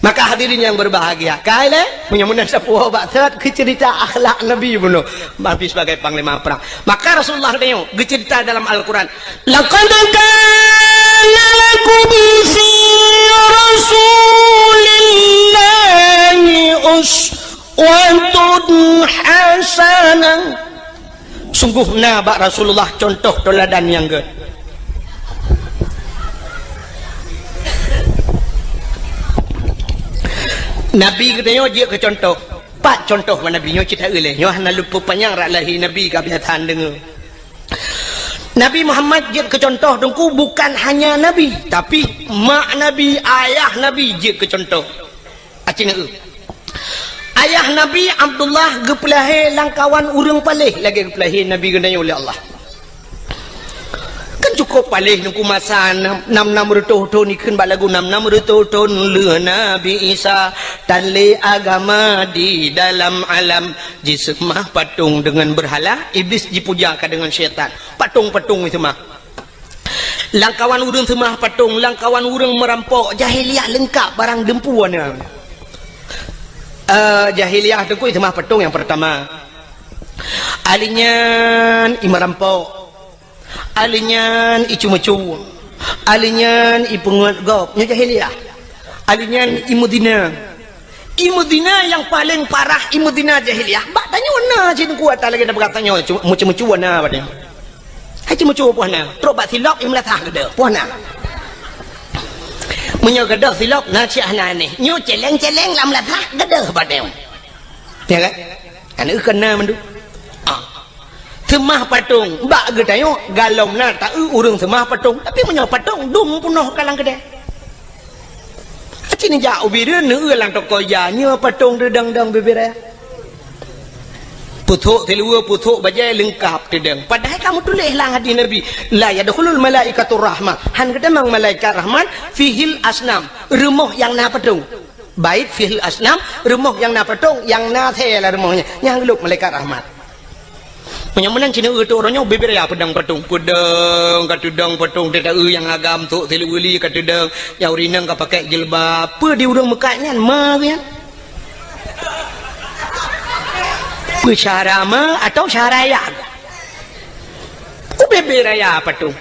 Maka hadirin yang berbahagia, kale punya mudah sepuh batat ke cerita akhlak Nabi bunuh Nabi sebagai panglima perang. Maka Rasulullah tengok cerita dalam Al-Quran. Laqad kana lakum fi Rasulillahi uswatun hasanah. Sungguhnya bak Rasulullah contoh teladan yang good. Nabi katanya dia ke contoh 4 contoh mana Nabi nyo cerita oleh nyo hana lupa panjang raklahi Nabi kebiasaan dengar Nabi Muhammad dia ke contoh dengku bukan hanya Nabi tapi mak Nabi ayah Nabi dia ke contoh acina ayah Nabi Abdullah gepelahe langkawan urang palih lagi gepelahe Nabi gendanya oleh Allah kan cukup palih nungku masa 6 tahun ni kan balagu 6 tahun le Nabi Isa tanle agama di dalam alam jisemah patung dengan berhala iblis dipujakan dengan syaitan patung-patung itu mah langkawan urang semah patung langkawan urang merampok jahiliah lengkap barang dempuan jahiliah tu itu mah patung yang pertama alinyan imarampok alinyan icu-mecu alinyan ipungat gop nya jahiliah alinyan imudina yang paling parah imudina jahiliah bak tanya warna cina kuat lagi dah berkatanya mecu-mecu warna badnya hai cu-mecu puana teruk bak silap imlatah gede puana menyo gede silap na ciahna ni nyu celeng-celeng lam latah gede badnya ya kan ana kena mendu semah patung bak gedayo galom na tak urang semah patung tapi menyo patung dum punoh kalang kedai acini jauh bira ne lang tokoya nya patung dedang-dang bebera puthuk telua puthuk bajai lengkap dedang padahal kamu tulis lang hadis Nabi la yadkhulul malaikatur rahmah han kedemang malaikat rahmat fihil asnam rumah yang na patung bait fihil asnam rumah yang na patung yang na the lah rumahnya yang geluk malaikat rahmat menyamanan cina tu orangnya beber ya pedang patung katudang patung tidak yang agam tu teluli katudang yang urinang ka pakai jilbab apa di urang mekatnya mah ya syarama atau syaraya beber ya patung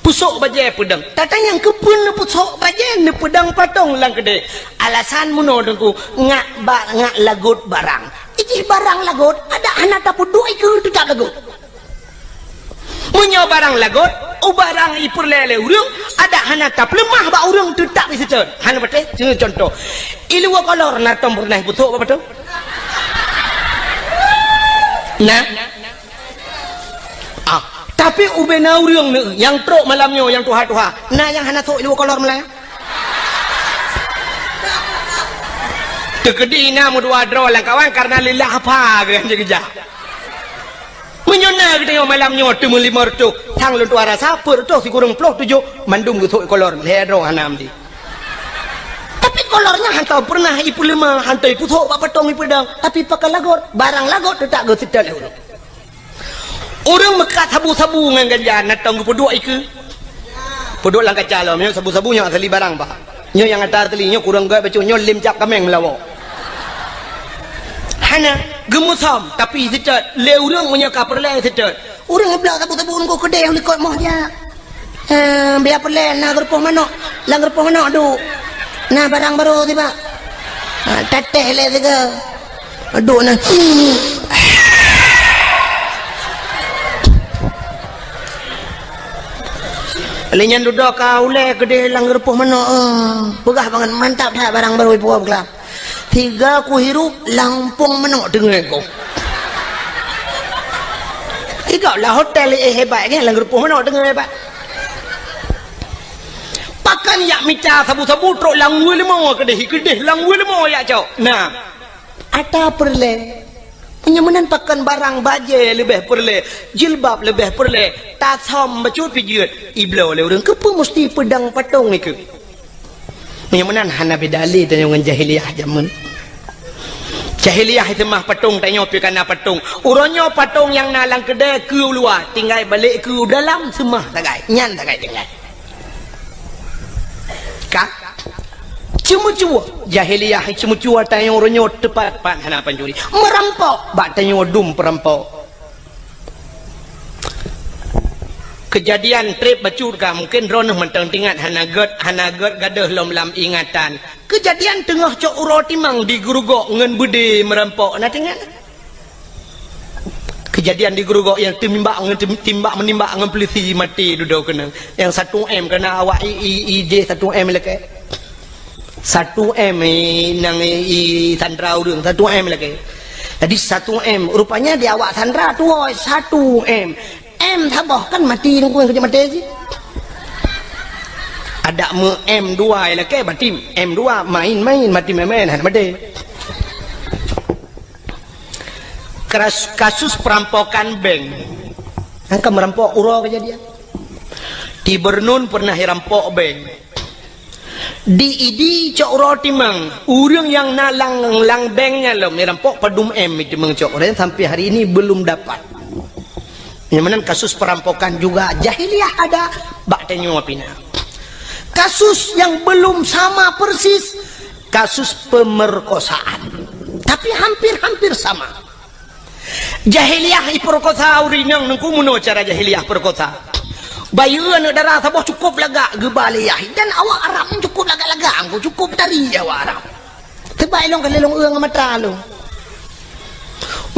pusuk baje pedang tata yang kepun pusuk baje ne pedang patong lang kede alasan muno dengku ngak lagut barang iki barang lagut ada anak tapu dua ke tu tak lagut munyo barang lagut barang ipur lele urang ada anak tap lemah ba urang tu tak bisa cer hana bete contoh ilu kolor natom pernah pusuk apa tu nah tapi ubena urang yang trok malamnya yang tuha-tuha nah yang hana sok ilu kolor melaya tekedi na mu dua dro lang kawan karena lillah apa kan jegeja menyona kita malamnya tu mulimor tu tang lu tuara sapur tu si kurang plok tujuh mandum tu sok kolor le dro hanam di tapi kolornya hantau pernah ipu lima hantau ipu sok apa tong ipu pedang tapi pakai lagot barang lagot tak go sedal urang orang mekat sabu-sabu dengan ganja natang pedua iku pedua lang kacalo nyo sabu-sabu nyo asli barang ba nyo yang atar teli nyo kurang gak becu nyo lim cap kameng melawo hana gemusam tapi secat le urang menyo ka perle secat urang blak sabu-sabu ko kedai li kok moh ja biar perle na gerpoh mano lang gerpoh mano adu nah barang baru tiba teteh le tiga adu na Lenyan duduk kau le gede langgar poh mano pegah banget mantap dah barang baru ibu abla tiga ku hirup lampung mano dengar kau tiga lah hotel hebat kan langgar poh mano dengar hebat pakan yak mica sabu-sabu trok langwe lemo gede langwe lemo yak cok nah ada perle penyamanan pakan barang baje lebih perle jilbab lebih perle tasom bacut pijut iblo le urang kepo mesti pedang patong iku penyamanan hana bedali tanya dengan jahiliyah zaman jahiliyah itu mah patong tanya pi kana patong uronyo patong yang nalang kedai ke luar tinggal balik ke dalam semah tagai nyan tagai tinggal kak cuma-cuma jahiliyah cuma-cuma tanya uronyo tepat pan hana panjuri merampok bak tanya dum perampok kejadian trip bacur ka mungkin ronah mentang tingat hanagat gadah lom-lam ingatan kejadian tengah cok uro timang di gurugok ngen budi merampok na tingat kejadian di gurugok yang timbak menimbak ngen polisi mati duduk kena yang 1M kena awak IJ 1M leke 1M nang sandra urang 1M leke tadi 1M rupanya di awak sandra tu 1M M tabah kan mati nunggu yang kerja mati sih ada M2 lah ke mati M2 main mati main ada mati kasus perampokan bank angka merampok uro kejadian di Bernun pernah rampok bank di ID cok uro timang urang yang nalang banknya lo merampok padum M itu mengcok sampai hari ini belum dapat. Yang kasus perampokan juga jahiliyah ada bak tanya pina. Kasus yang belum sama persis kasus pemerkosaan. Tapi hampir sama. Jahiliyah perkosa urinang nengku muno cara jahiliyah perkosa. Bayuan darah sabah cukup laga gebaliyah dan awak Arab cukup laga-laga angku cukup tari awak Arab. Tebai long kalilong uang mata lo.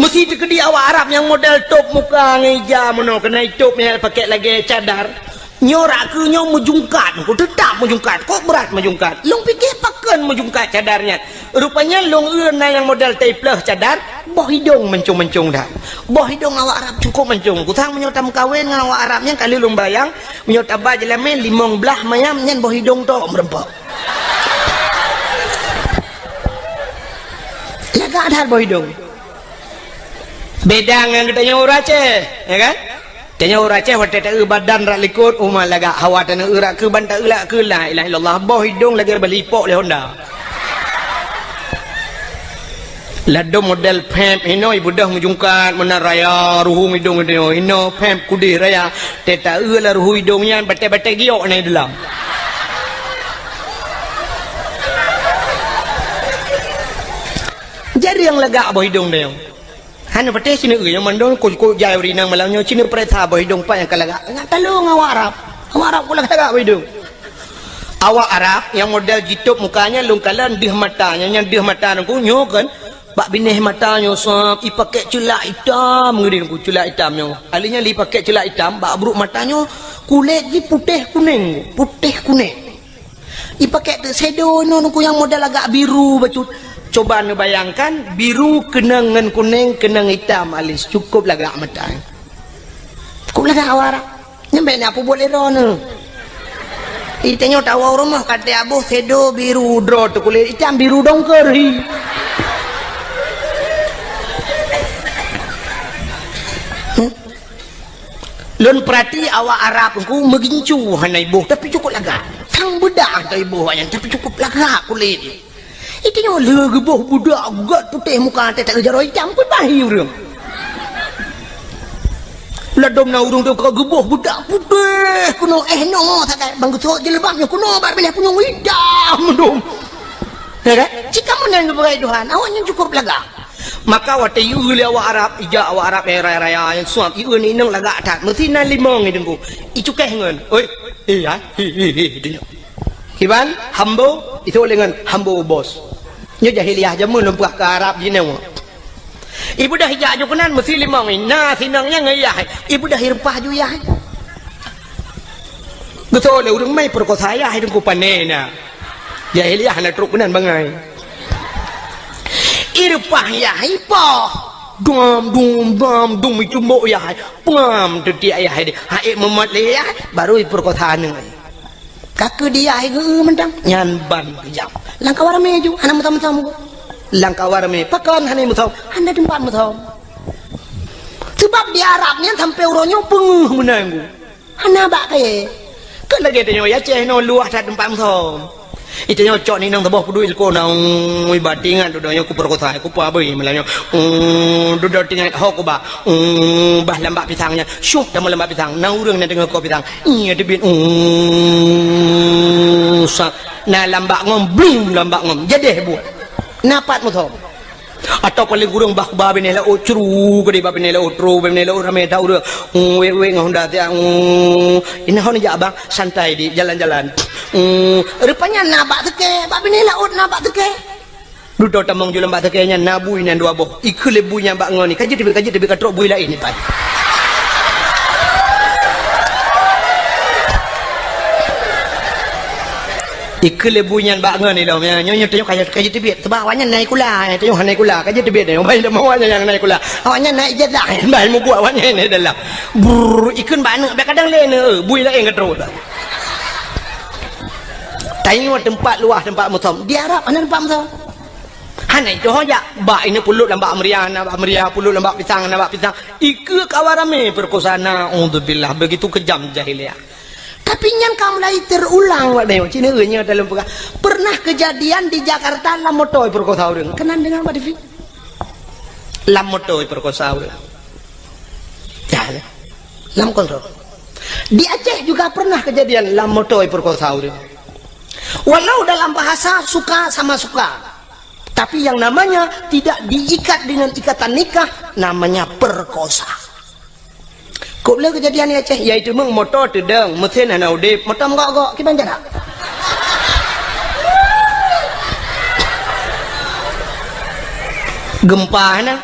Mesti dikedi awak Arab yang model top muka ngeja mono kena top ni pakai lagi cadar nyorak ke nyo mejungkat ko tetap mejungkat kok berat mejungkat long fikir pakan mejungkat cadarnya rupanya long euna yang model teplah cadar boh hidung mencung-mencung dah boh hidung awak Arab cukup mencung kutang menyotam kawin dengan awak Arab yang kali long bayang menyotap bajelamen limong belah mayam nyen boh hidung to merempok laga ada boh hidung beda dengan katanya urace ya kan tanya urace hotel badan rak likut umah laga hawa tanah urak ke banta ulak ke la ilaha illallah boh hidung lagi berlipok le Honda lado model pemp ino ibu dah mujungkan mana raya ruhu hidung ino pemp kudi raya teta la ruhu hidungnya bate-bate giok na dalam jadi yang lega boh hidung dia hanya betul sini yang mandon kau jaya rinang malamnya sini perintah boh hidung pak yang kalaga nggak tahu ngawak Arab Awak Arab pula kagak hidung. Awak Arab yang model jitup mukanya lungkalan dih matanya, yang dih mata nungku nyokan bak binih matanya sap i pakai celak hitam ngeri nungku celak hitamnya. Alinya li pakai celak hitam bak buruk matanya kulit di putih kuning, putih kuning. I pakai shadow nungku yang model agak biru bacut. Coba anda bayangkan biru kena dengan kuning kena hitam alis cukup lagak mata. Cukup lagak awak Arab. Nyampe ni apa boleh rono. Itanya tahu rumah kata abu sedo biru draw tu kulit hitam biru dongker. Lun perhati awak Arab ku megincu hanai ibu tapi cukup lagak. Sang budak tu ibu yang tapi cukup lagak kulit. Itanya lagi boh budak gat putih muka tak kejar hitam pun bahir. Ladom na urung tu kau gebuh budak putih kuno no tak bang tu jelebabnya kuno bak pilih kuno hitam dong. Ya kan? Jika menang kepada Tuhan, awaknya cukup laga. Maka waktu you li awak Arab, ija awak Arab raya yang suam iu ni nang laga tak mesti na limong ni dengku. Icu keh ngan. Oi, ya. Kiban hambo itu dengan hambo bos. Nya jahiliah jamun lempah ke Arab jinau. Ibu dah hijak jukunan mesti limang ni. Nah sinangnya ngayah. Ibu dah hirpah ju yah. Betul le urang mai perkosa ayah hidung ku panena. Jahiliah na truk benan bangai. Irpah yah ipah. Dum itu mo yah. Pam tu dia ayah dia. Haik memat le yah baru perkosa nang. Kakak dia ge mentang nyan ban kejam. Langkah warame ju anak mutam-mutam ku. Langkah warame pakan hani mutam anda tempat mutam sebab di Arab ni sampai uronyo penguh menanggu hana bak kaya kan lagi tanya ya ceh no luah tak tempat mutam itu nyocok ni nang tabah pudu ilko nang ibatingan dudanya ku perkosa ku pa abai melanyo duduk tinggal hok ba bah lambak pisangnya syuh dah lambak pisang nang urang na dengar ko pisang iya debit na lambak ngom bling lambak ngom jadi buat napat mo thom atau paling gurung bah babi nela ocru gede babi nela otro babi nela rame tau dah we ngahunda dia ini hon ja bang santai di jalan-jalan rupanya nabak teke babi nela ot nabak teke duduk tamang jual nabak teke nya nabui nan dua boh ikule bunya bak ngoni kaji tibi katrok bui lain ni pat ikle bunyan bak ngan ni lo nyonya tengok kaji tibet sebab awaknya naik kula tengok naik kula kaji tibet ni baik dah awaknya yang naik kula awaknya naik jedah baik mu buat awaknya ni dalam bur ikun bana be kadang lene bui lain katro tengok tempat luah tempat mutam di Arab mana tempat mutam hanai tu hoja bak ini pulut lambak meriah pulut lambak pisang ikut kawarame perkosana auzubillah begitu kejam jahiliah. Tapi yang kamu lagi terulang wadai Cina nya dalam pernah kejadian di Jakarta lamotoi perkosa orang kenan dengan Pak Devi lamotoi perkosa orang ya lam kontrol di Aceh juga pernah kejadian lamotoi perkosa orang walau dalam bahasa suka sama suka tapi yang namanya tidak diikat dengan ikatan nikah namanya perkosa. Kau boleh kejadian ni Aceh iaitu meng motor tedang mesin ana udip motor gok kita jarak gempa na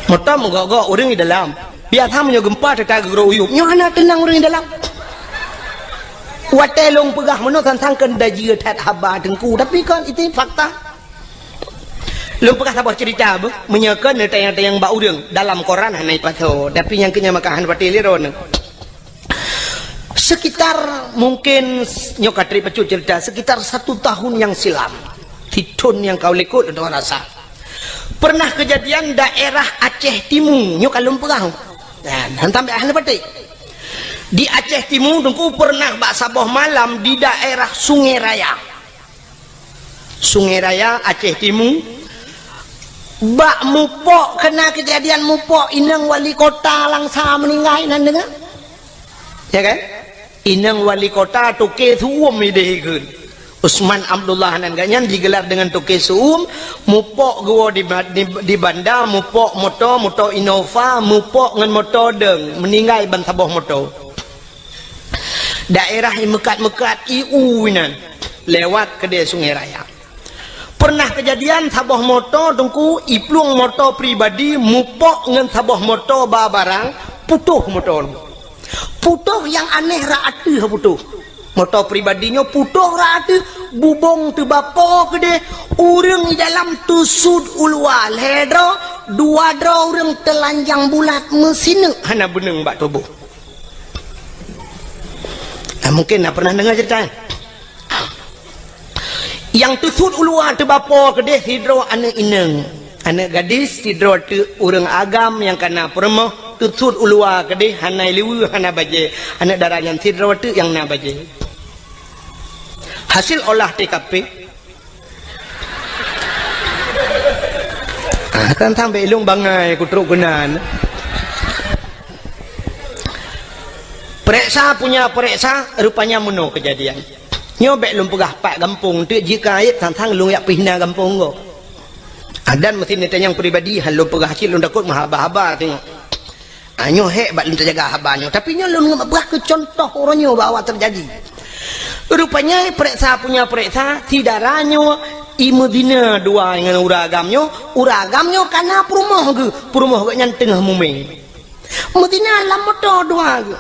motor gok orang di dalam biar hamnya gempa tetap gero uyup nyo ana tenang orang di dalam watelong pegah meno tentang kendaji tat haba dengku tapi kan itu fakta. Belum pernah sabar cerita menyakan tayang-tayang bau deng dalam koran hanai paso tapi yang kenya makahan pati liron sekitar mungkin nyokatri pecut cerita sekitar 1 tahun yang silam titun yang kau lekut untuk rasa pernah kejadian daerah Aceh Timur nyok kalum pegah hantam hanai pati di Aceh Timur dengku pernah bak saboh malam di daerah Sungai Raya Aceh Timur bak mupok kena kejadian mupok inang wali kota langsa meninggal nan dengar ya kan inang wali kota tu ke thuom ni deh kun Usman Abdullah nan ganyan digelar dengan toke suum, mupok gua di bandar, mupok motor Innova, mupok ngan motor deng, meninggal ban taboh motor. Daerah yang mekat-mekat IU nan lewat ke dia Sungai Raya. Pernah kejadian taboh motor tengku iplung motor pribadi mupok ngan taboh motor barang putuh motor. Putuh yang aneh raatu putuh. Motor pribadinya putuh rata bubong tu bapa ke dia urang di dalam tusud ulwa ledro dua dro urang telanjang bulat mesin hana beneng bak tubuh. Mungkin nak pernah dengar cerita yang tusud ulwa tu bapa ke dia sidro anak ineng anak gadis sidro tu urang agam yang kena permoh tusud ulwa ke dia hana liwu hana baje anak darah yang sidro tu yang na baje. Hasil olah TKP kan sampai ilung bangai kutruk kenan periksa punya periksa rupanya meno kejadian nyobek lum pegah pak kampung tu jika ayat tantang lung yak pihna kampung go adan mesti neta yang pribadi halu pegah hasil lung takut mahaba-haba tengok anyo hek bak lung terjaga habanyo tapi nyo lung pegah ke contoh orangnya bawa terjadi. Rupanya periksa punya periksa sidaranyo imudina dua dengan uragamnya karena perumoh ke yang tengah muming mudina lamoto dua ke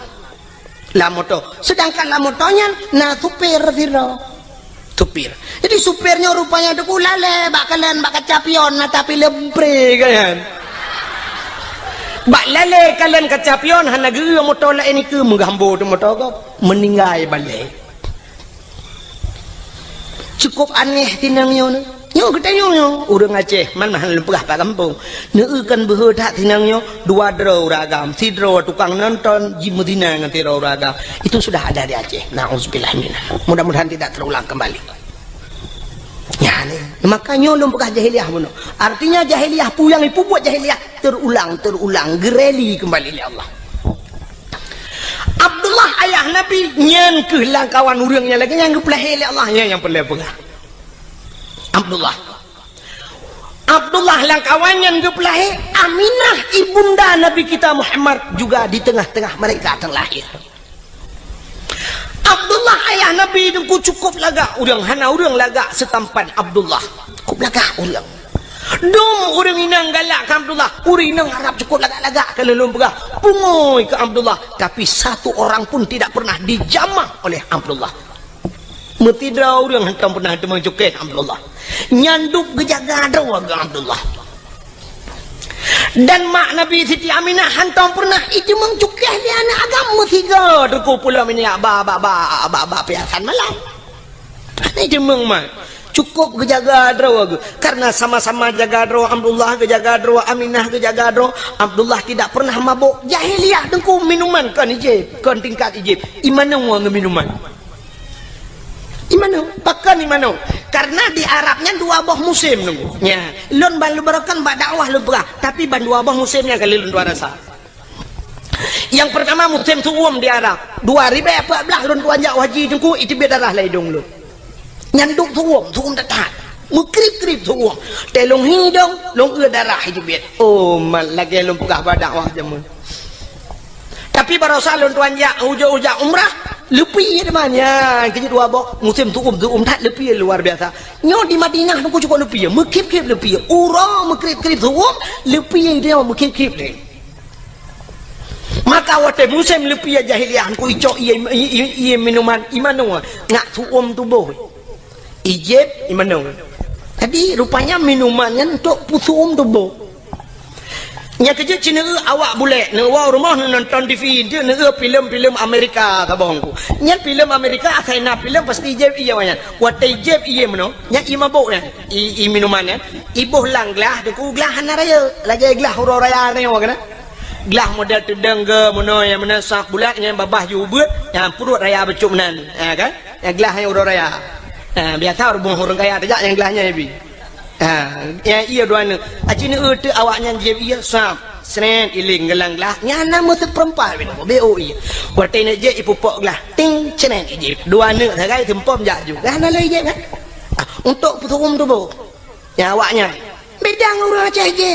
lamoto sedangkan lamotonya na supir supir jadi supirnya rupanya tu lale bakalan kacapion na tapi lepre kan bak lale kalian kacapion hana ge motor lain ke menggambo tu motor ko meninggal balik. Cukup aneh tinangnya nyo ketanya nyo urang Aceh man mahan lepegah pak kampung neukan behe tak tinangnya dua dro ragam sidro tukang nonton jimudina ngan tiro ragam itu sudah ada di Aceh. Nauzubillah minna mudah-mudahan tidak terulang kembali ya nih makanya lepegah jahiliyah mono artinya jahiliyah puyang ipu buat jahiliyah terulang gereli kembali oleh Allah. Abdullah ayah Nabi nyen kehilang kawan urangnya lagi yang gepeleh oleh Allah yang perlu pegah. Abdullah lang kawan yang gepeleh Aminah ibunda Nabi kita Muhammad juga di tengah-tengah mereka terlahir. Abdullah ayah Nabi itu cukup laga urang hana urang laga setampan Abdullah cukup laga urang dong urang inang galak ke Abdullah urang inang harap cukup lagak-lagak ke lelum pegah pungoy ke Abdullah tapi satu orang pun tidak pernah dijamah oleh Abdullah metidra urang hentam pernah demang cukai Abdullah nyanduk gejaga dawa ke Abdullah dan mak Nabi Siti Aminah hantam pernah itu mengcukai dia anak agama tiga terkumpul ini abah piasan malam ini demang mak cukup kejaga draw karena sama-sama jaga draw Abdullah kejaga draw Aminah kejaga draw Abdullah tidak pernah mabuk jahiliyah dengku minuman kan ijib kan tingkat ijib imana wang minuman imana pakan imana karena di Arabnya dua buah musim nunggu nya lon ban lebarakan bak dakwah lebah tapi ban dua buah musimnya kali lon dua rasa yang pertama musim tuum di Arab 2014 lon tuanjak haji dengku itu bedarah laidung lu nyanduk tuum datang mukrip tuum telung hidung long darah itu biat oh mal lagi long pegah badak wah jamun tapi barosa long tuan ya uja umrah lebih namanya kerja dua bok musim tuum tak lebih luar biasa nyo di Madinah tu cukup lebih mukrip lebih ura mukrip tuum lebih dia mukrip dia maka waktu musim lebih jahiliyah ku ico iya minuman imanu ngak tuum tubuh ijib imanu tadi rupanya minumannya untuk pusum tubuh nya kerja Cina awak boleh nak rumah nonton TV dia nak filem Amerika kabongku nya filem Amerika akhirnya filem pasti ijib iya wanya waktu ijib iya mano nya imabuk nya i minumannya ibuh lang gelah deku gelah raya lagi gelah huru raya ni wakana gelah model tedeng ke mano yang mana sak bulat yang babah jubut yang perut raya becuk nan kan yang gelah yang huru raya biasa orang kaya tajak yang gelahnya bi yang iya dua ni acini tu awaknya dia iya sap senen iling gelang lah nyana mo te perempuan bino BOI watai nak je ipupok lah ting senen ije dua anak sagai tempom jak juga nah lagi je kan untuk puturum tu bo nyawaknya bedang orang Aceh je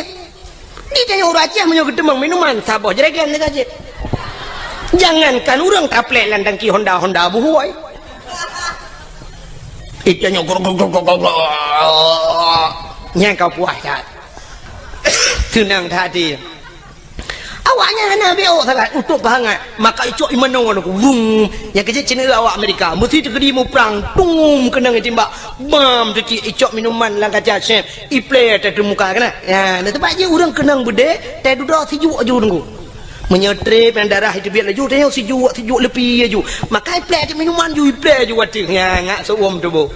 di tanya orang Aceh menyo gedemang minuman saboh jeregen dekat je jangankan orang taplek landang ki Honda buhuai itanya nyang kau puas tak tenang hati awaknya hana BO sangat untuk banget maka icok imano aku wung yang kerja Cina awak Amerika mesti terkedi mu perang tung kena ngetimbak bam tu icok minuman lang kaca chef iple tak muka kena ya nah tempat je orang kenang bede tak duduk sejuk aja tunggu menyetrip yang darah itu biar laju tengok sejuk lebih aja maka iple tu minuman ju iple ju wating ya ngak sewom tu bo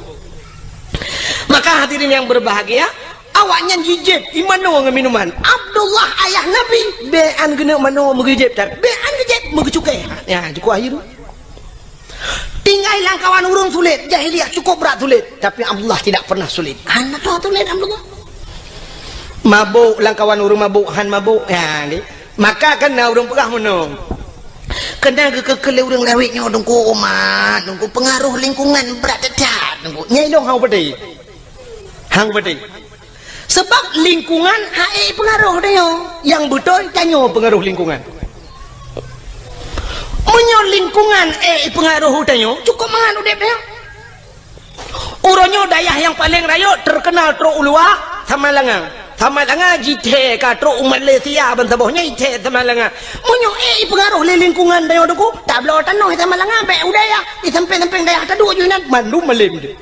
maka hadirin yang berbahagia awaknya jijib imano dengan minuman Abdullah ayah Nabi bean kena mano megijib tak bean gejib megecukai ya cukup akhir tinggal langkawan urung sulit jahiliah cukup berat sulit tapi Abdullah tidak pernah sulit anak tu sulit Abdullah mabuk langkawan urung mabuk han mabuk ya maka kena urung pegah mano kena kekele urung lewitnya dongku umat dongku pengaruh lingkungan berat dekat dongku nyai dong hang pedih sebab lingkungan hai pengaruh dia yang betul tanyo pengaruh lingkungan menyo lingkungan pengaruh tanyo cukup mangan udep dia uronyo dayah yang paling rayo terkenal tro ulua sama langa jite ka tro Malaysia ban sabohnya ite sama langa menyo pengaruh lingkungan dia doku tak belo tanong sama langa be udaya di samping dayah tadu junan mandu malim dia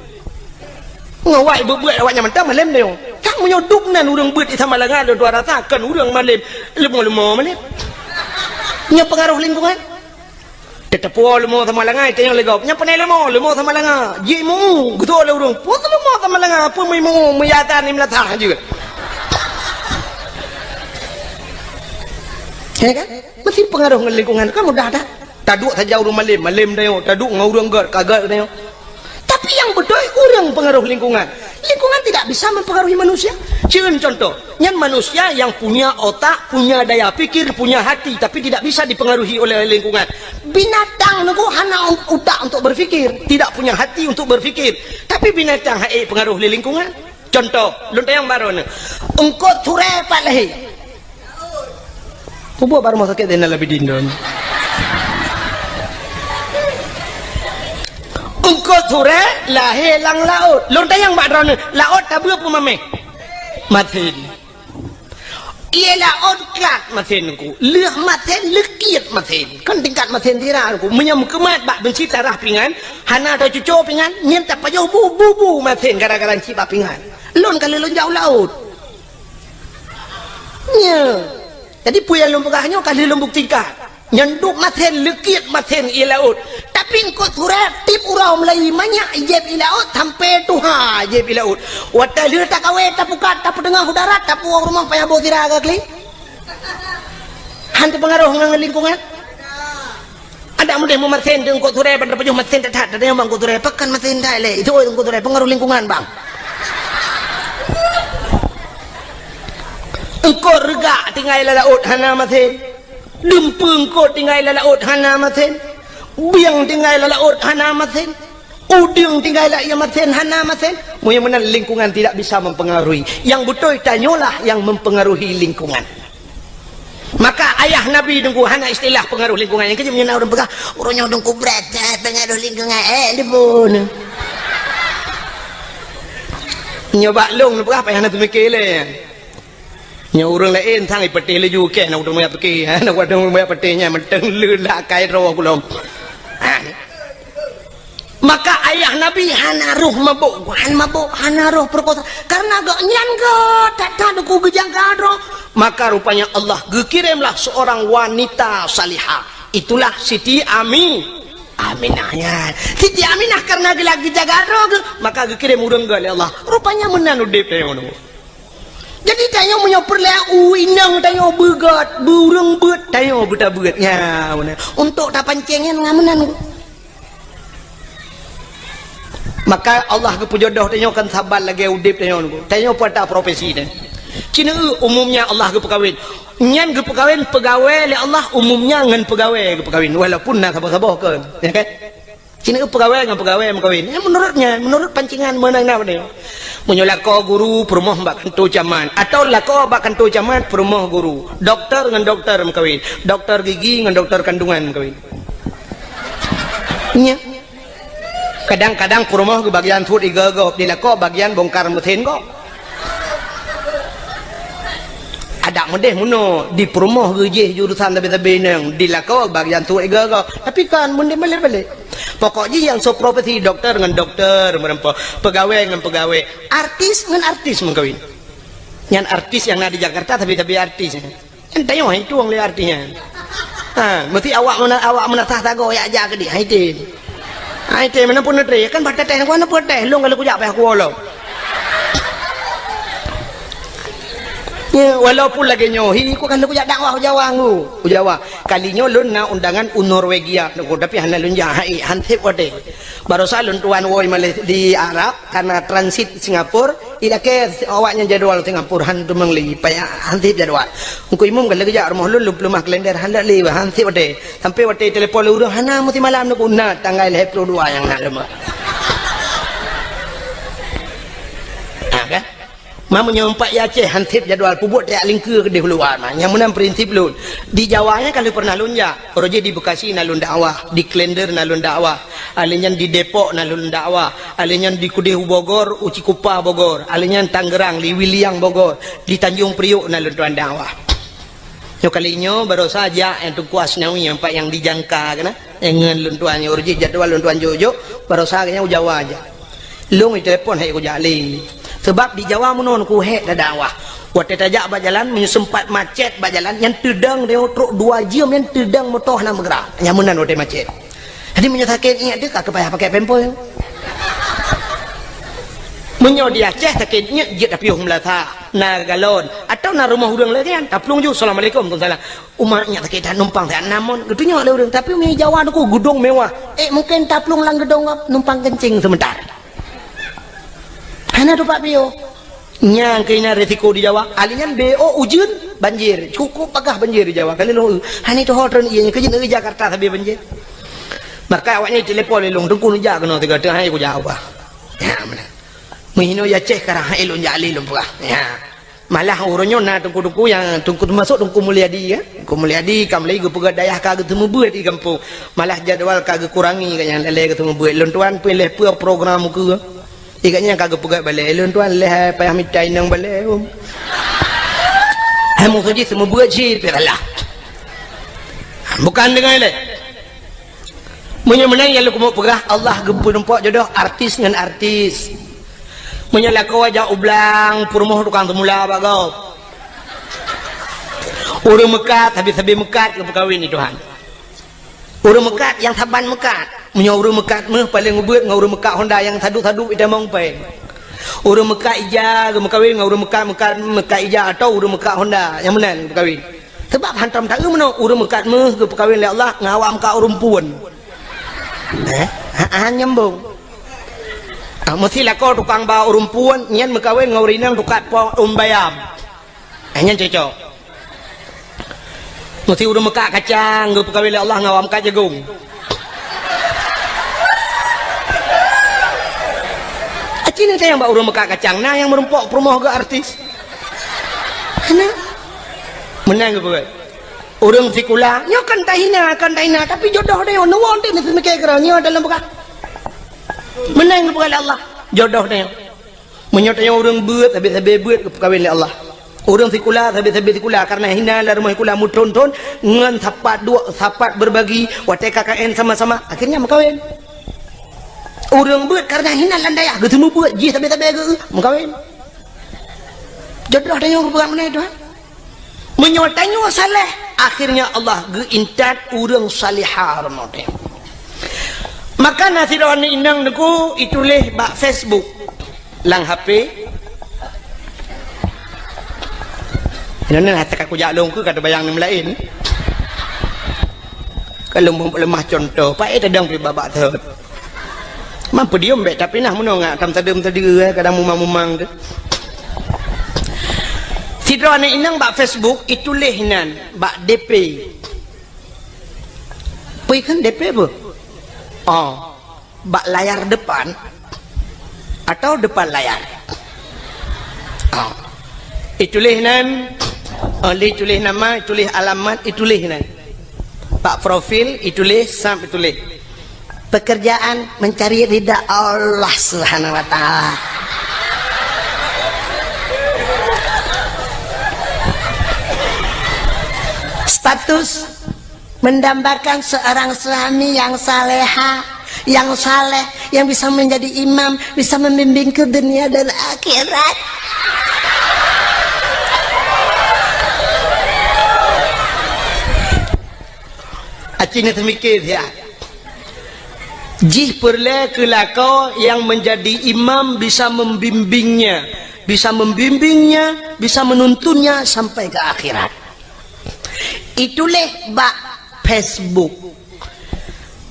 ngawai buat awaknya mentang malam dia kang menyoduk nan urang beut di sama lengan do rasakan urang malam lemo malam nya pengaruh lingkungan tetapu lemo sama lengan tanya legop nya panai lemo sama lengan jimu betul le urang pun lemo sama lengan apa mu meyatan ni melatah juga ya kan mesti pengaruh dengan lingkungan kan mudah dah taduk saja urang malam dia taduk ngurang kagak dia tapi yang betul orang pengaruh lingkungan tidak bisa mempengaruhi manusia cium contoh yang manusia yang punya otak punya daya pikir punya hati tapi tidak bisa dipengaruhi oleh lingkungan binatang nunggu hana otak untuk berfikir tidak punya hati untuk berfikir tapi binatang hai pengaruh oleh lingkungan contoh lontar yang baru ni engkau ture pak lehi kubu baru mau sakit dan lebih dindon engkau ture lahir lang laut lontar yang baru ni laut tak berapa mame matin ia laut kelak matin ku leh matin lekit matin kan tingkat matin tira ku menyam kemat bak benci tarah pingan hana atau cucu pingan nyen tak payah bu matin gara-gara cipa pingan lon kali lon jauh laut nya jadi puya lon pegahnya kali lon buktikan nyanduk maten lekit maten i laut tapi engkau surat tip urau Melayu banyak ijeb i laut sampai tuha ijeb i laut wata lir tak kawe tak pukat tak pedengah udara tak puang rumah payah bawa tira agak kli hantu pengaruh dengan lingkungan ada mudah mematen engkau surat pada pejuh maten tak ada yang bang engkau surat pekan maten dah le itu engkau surat pengaruh lingkungan bang engkau rega tinggal i laut hana maten dempeng ko tinggal laut hana maten biang tinggal laut hana maten uding tinggal ia maten hana maten mudah-mudahan lingkungan tidak bisa mempengaruhi yang betul tanyalah yang mempengaruhi lingkungan maka ayah Nabi dengku hana istilah pengaruh lingkungan yang kerja menyana orang pegang orangnya dengku berat pengaruh lingkungan debun nyoba long berapa yang nak mikir le nya orang lain thang ipete le ju ke nak dong pergi nak dong petenya menteng lula kai ro kulom maka ayah Nabi hana roh mabuk hana roh perkosa karena gak nyan ga tak ada ku gejang gadro maka rupanya Allah gekirimlah seorang wanita salihah itulah Siti Aminahnya Siti Aminah karena lagi jaga roh maka gekirim urang ga Allah rupanya menanu dep ngono jadi tanya punya perlea uinang tanya begat burung bet tanya buta begatnya untuk tak pancengnya ngamenan maka Allah kepujodoh tanya kan sabar lagi udip tanya pada profesi dan Cina umumnya Allah kepekawin nyan ke pegawai le Allah umumnya ngan pegawai ke pegawai walaupun nak sabar-sabar ke ya kan cina ke pegawai dengan pegawai mengkawin menurut pancingan menang nak ni munyo lako guru perumah mbak kantor caman atau lako mbak kantor caman perumah guru doktor dengan doktor mengkawin doktor gigi dengan doktor kandungan mengkawin nya kadang-kadang perumah ke bagian food igagop di lako bagian bongkar mesin kok ada mendeh muno di perumah gejih jurusan tabe-tabe nang di lako bagian tu igagop tapi kan mendeh balik-balik pokoknya yang so profesi dokter dengan dokter merempo pegawai dengan pegawai artis dengan artis mengkawin yang artis yang ada di Jakarta tapi artis kan tayo itu ang artinya mesti awak menatah tago ya aja ke dia itu mana pun netri kan baca teh mana pun teh lu kalau kujak payah kuolo ya walaupun lagi nyohi ku kan lu kujak dakwah Jawa kalinya lu na undangan Norwegia tapi hana lu jahai hansip wate baru salun tuan woi malih di Arab karena transit Singapura ila ke awaknya jadwal Singapura han tu mengli payah hansip jadwal ku imum kan lagi jak rumah lu lumah kalender handa li hansip wate sampai wate telepon lu hana mesti malam nu na tanggal 22 yang nak lemah kan Mama nyompak ya Aceh hansip jadwal pubut tak lingkar ke di keluar yang menang prinsip lun di Jawanya kalau pernah lun ya roje di Bekasi nalun dakwah di Klender nalun dakwah alinyan di Depok nalun dakwah alinyan di Kudihu Bogor Uci Kupa Bogor alinyan Tangerang di Wiliang Bogor di Tanjung Priok nalun tuan dakwah yo kalinya baru saja yang tu kuas nawi yang pak yang dijangka kana dengan lun tuan roje jadwal lun tuan Jojo baru saja Jawa aja lung telepon hai ku jali sebab di Jawa menon ku hek dah dakwah waktu tajak berjalan sempat macet berjalan yang tedang dia truk 2 jam yang tedang motor nak bergerak yang menan waktu macet jadi menyatakan ingat dia tak payah pakai pempo menyo di Aceh sakit ingat je tapi melata na galon atau na rumah urang lagi kan taplung ju assalamualaikum tuan umat ingat sakit dah numpang tak namun getunya ada urang tapi di Jawa aku gedung mewah mungkin taplung lang gedung numpang kencing sebentar hana tu Pak Pio nyang kena resiko di Jawa alingan BO ujun banjir cukup pagah banjir di Jawa kali lu hani tu hotel ianya kerja di Jakarta tapi banjir maka awaknya telepon lelong tungku nuja kena tiga tengah hai ku Jawa ya mana mihino ya Aceh karang hai lu jali lu pagah ya malah uronyo na tungku yang tungku masuk tungku Mulyadi ya tungku Mulyadi kam lagi pegah dayah kagak temu buat di kampung malah jadwal kagak kurangi kan yang lele ketemu buat lon tuan pilih program ke ikatnya kagak pegat balik elon tuan leh payah mitai nang balik hamu saja semua buat sih piralah bukan dengan leh menang yang lu mau pegah Allah gempu nampak jodoh artis dengan artis menyala kau aja ublang purmoh tukang temula bagau urang mekat habis mekat ke perkahwin ni Tuhan urang mekat yang saban mekat menyuruh mekat meh paling ngebuat ngurus mekat Honda yang taduk-taduk ida mongpai urus mekat ija kawin ngurus mekat ija atau urus mekat Honda yang menang kawin sebab hantam tak meno urus mekat meh ke kawin oleh Allah ngawam ka urus puan nyambung mesti lah kau tukang ba urus puan nyen mekawin ngaurinang tukat po bayam nyen cocok mesti urus mekat kacang ke kawin oleh Allah ngawam ka jagung ini saya yang urang mekak kacang nah yang merempok promoh ke artis mana menang ke buat urang sikula nyo kan tahina tapi jodoh dia nuwon dia mesti mikir keranya dalam bekat menang ke buat Allah jodoh dia menyotanya urang buat habis buat ke kawin Allah urang sikula habis sikula karena hina lah rumah sikula muton-ton ngan sapat berbagi wate KKN sama-sama akhirnya mekawin orang buat karena hina landaya ketemu buat ji sampai ke mengkawin jodoh dia yang berpegang mana itu menyotanya saleh akhirnya Allah geintat orang salihah remote maka nasiran inang niku ituleh bak Facebook lang HP ini lah tak aku jalung ke kata bayang ni lain kalau lemah contoh pak tadang pi babak thot mampu dia mbak tapi nah menong ngak kam tadem tadi kadang mumang tu Tidra ni inang bak Facebook itulah nan bak DP. Pai kan DP apa? Oh, bak layar depan atau depan layar. Oh. Itulah nan oleh tulis nama, tulis alamat, itulis nan. Pak profil, itulis sam, itulis. Pekerjaan mencari ridha Allah Subhanahu wa taala. Status mendambakan seorang suami yang saleha, yang saleh, yang bisa menjadi imam, bisa membimbing ke dunia dan akhirat. Acina termikir ya. Jih perle kelakau yang menjadi imam bisa membimbingnya, bisa menuntunnya sampai ke akhirat. Itulah bak Facebook.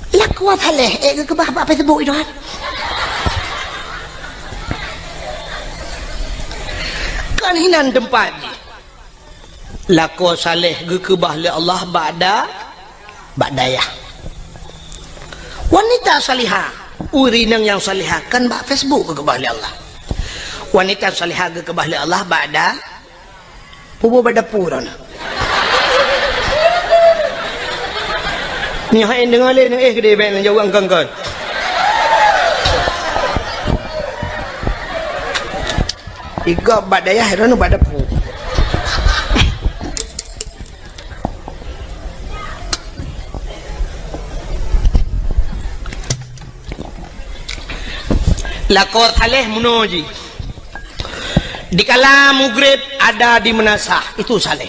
Lakuat haleh, ke bak Facebook itu kan. Kan hinan tempat. Laku saleh ke bahli Allah Ba'dayah. Wanita salihah, urinang yang salihah kan bak Facebook ke bahli Allah. Wanita salihah ke bahli Allah ba'da pubu badapura na. Ni hain dengar le gede ben jauh angkang. Iga Ba'dayah rano badapu. Lakot haleh munoji. Dikala maghrib ada di menasah, itu saleh.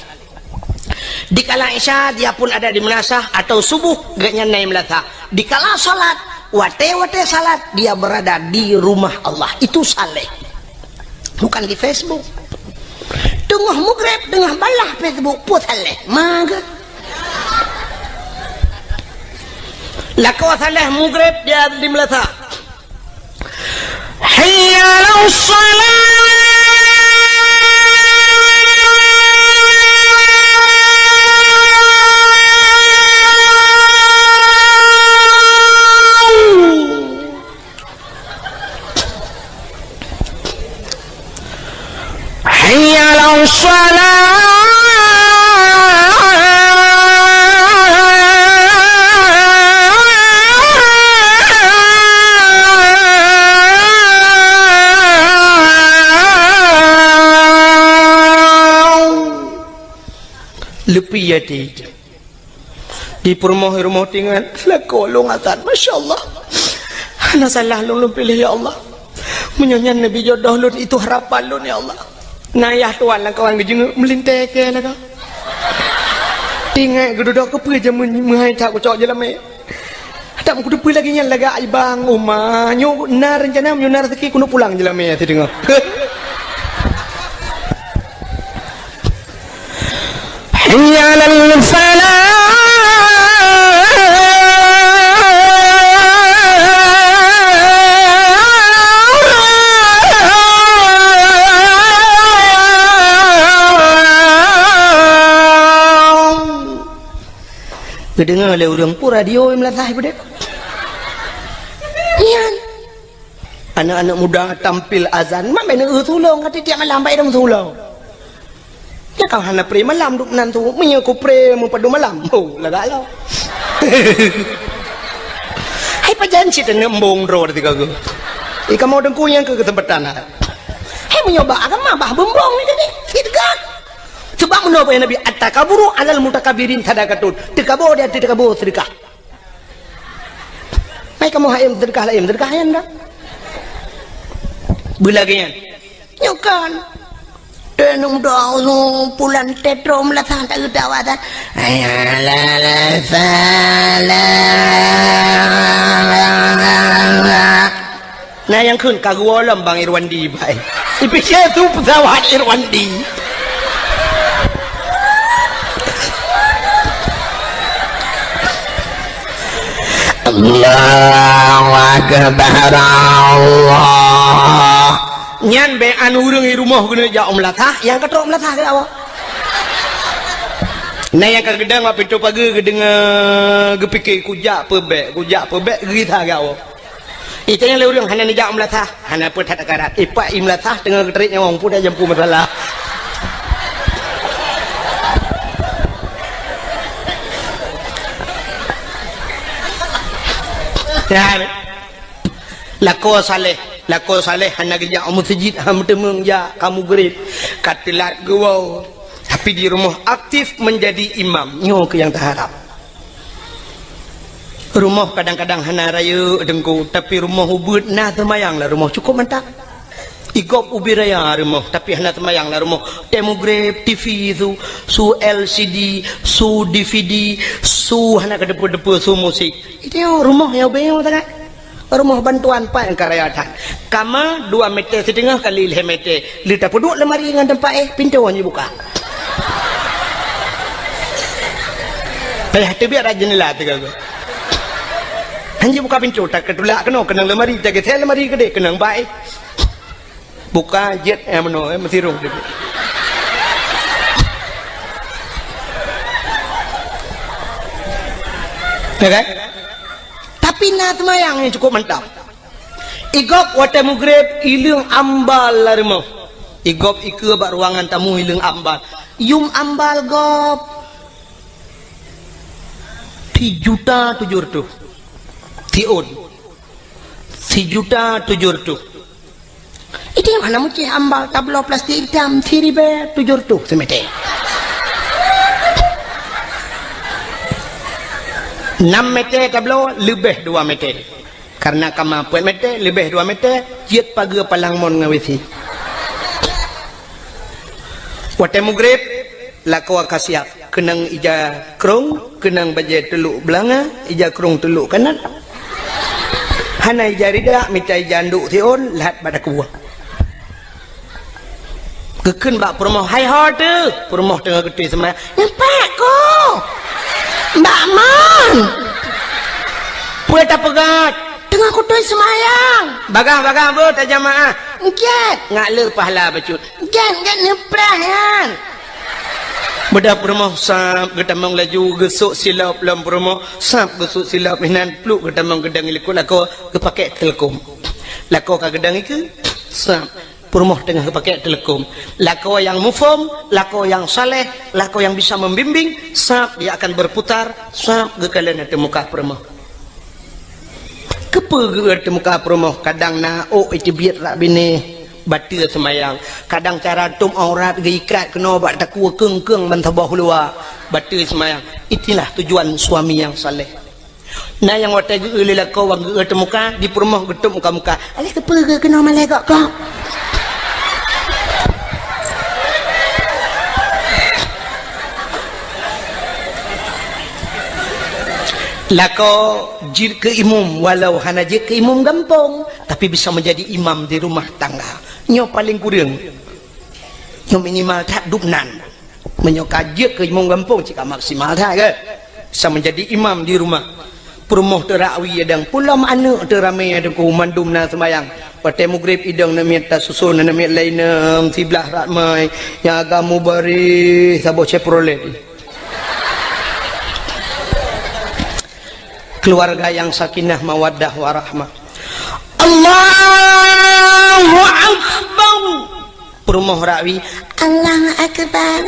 Dikala isya dia pun ada di menasah atau subuh gaknya naik melata. Dikala salat, wate salat dia berada di rumah Allah, itu saleh. Bukan di Facebook. Tengah maghrib, tengah balah Facebook pun saleh. Maga. Lakot haleh maghrib dia di melata. حي على الصلاة حي على الصلاة lepi ya di rumah tinggal lakolong azan, Masya Allah. Ana salah lun pilih ya Allah. Menyanyian Nabi jodoh lun itu harapan lun ya Allah. Nayah tuan lah kawan gejeng melintek ke lah kau. Tinggal geduduk ke pe je menghai tak cok je lama. Tak kudu pe lagi yang laga ibang umah nyu nar rencana nyu nar rezeki kudu pulang je lama tu dengar. حي على الفلاح kedengar oleh orang pun radio yang melatah pada iyan anak-anak muda tampil azan mana tolong kata dia malam baik dong tolong. Ya kau hana pre malam duk nan tu menyaku pre mu padu malam. Oh laga lo. Hai pajan cita nembong ro tiga go. Ika mau dengku yang ke tempat tanah. Hai menyoba agama bah bembong ni tadi. Tidgan. Sebab menapa Nabi at-takaburu alal mutakabirin tadakatun. Tekabo dia tekabo sedekah. Hai kamu hayam sedekah lain sedekah yang dah. Belagian. Nyokan. Tenung doa pulan tetro melatang tak gedawatan. Ayala nah yang kun kagwalam Bang Irwandi baik. Dipikir tu pesawat Irwandi. Allahu Akbar Allah nyan be anu urang di rumah guna ja melatah yang katrok melatah ke awak nah yang kagedang apa itu pagi gedenga gepikir kujak pebek gerita ke awak itu yang leurang hana ni ja melatah hana pun tak karat ipak melatah tengah keterik yang orang pun dah jampu masalah ya lako saleh hana kerja masjid ham temung ya kamu gerit katilat gua tapi di rumah aktif menjadi imam nyo ke yang terharap rumah kadang-kadang hana raya dengku tapi rumah ubud nah temayang lah rumah cukup mantap igop ubi raya rumah tapi hana temayang lah rumah demograf TV tu su LCD su DVD su hana ke depu-depu su musik itu rumah yang bayang tak rumah bantuan pak yang karyatan kama 2 meter setengah kali 5 meter lita peduk lemari dengan tempat pintu hanya buka payah tu biar rajin lah tu kau hanya buka pintu tak ketulak kena lemari tak saya lemari gede kena baik buka jet mano mesti rong tu okay? Tapi nak temayang yang cukup mantap igop wata mugrib ilung ambal lah rumah igop ike bak ruangan tamu ilung ambal yum ambal gop 3.700.000 tiun 3.700.000 itu yang mana mungkin ambal tablo plastik hitam 3.700 semeter 6 meter tablo lebih 2 meter karena kama 4 meter lebih 2 meter jiat paga palang mon ngawisi wate mugrib lakwa kasiap kenang ija krong kenang baje teluk belanga ija krong teluk kanan hana ija rida mita ija nduk tion lahat pada kuah keken bak permoh hai horde permoh tengah gede semaya nampak ko Mbak Man boleh tak pegat tengah kutui semayang bagang bu tak jamaah ngket ngak le pahala bacut ngket neprah kan bedak permoh sap getamang laju gesuk silap lam permoh sap gesuk silap hinan pluk getamang gedang ilikut lako kepakai telekom lako ka gedang iku sap permoh tengah kepakai telekom lako yang mufom lako yang saleh lako yang bisa membimbing sap dia akan berputar sap ke kalian ada muka permoh kepe ke muka permoh kadang na itu biar rak bini batil semayang kadang cara tum aurat geikat kena buat takwa keng mentabah luar batil semayang itulah tujuan suami yang saleh nah yang watai ge lelaki wang ge temuka di permoh getuk muka alih kepe kena malaikat kau lako jir ke imam walau hana jir ke imam gampang tapi bisa menjadi imam di rumah tangga nyo paling kurang nyo minimal tak dupnan menyoka jir ke imam gampang jika maksimal tak ke bisa menjadi imam di rumah permoh terakwi adang pulam anak teramai adang ku mandum na sembayang patai mugrib idang namiat ta susun namiat lain siblah ratmai yang agamu bari sabo Chevrolet keluarga yang sakinah mawaddah warahmah Allahu Akbar permoh rawi Allahu Akbar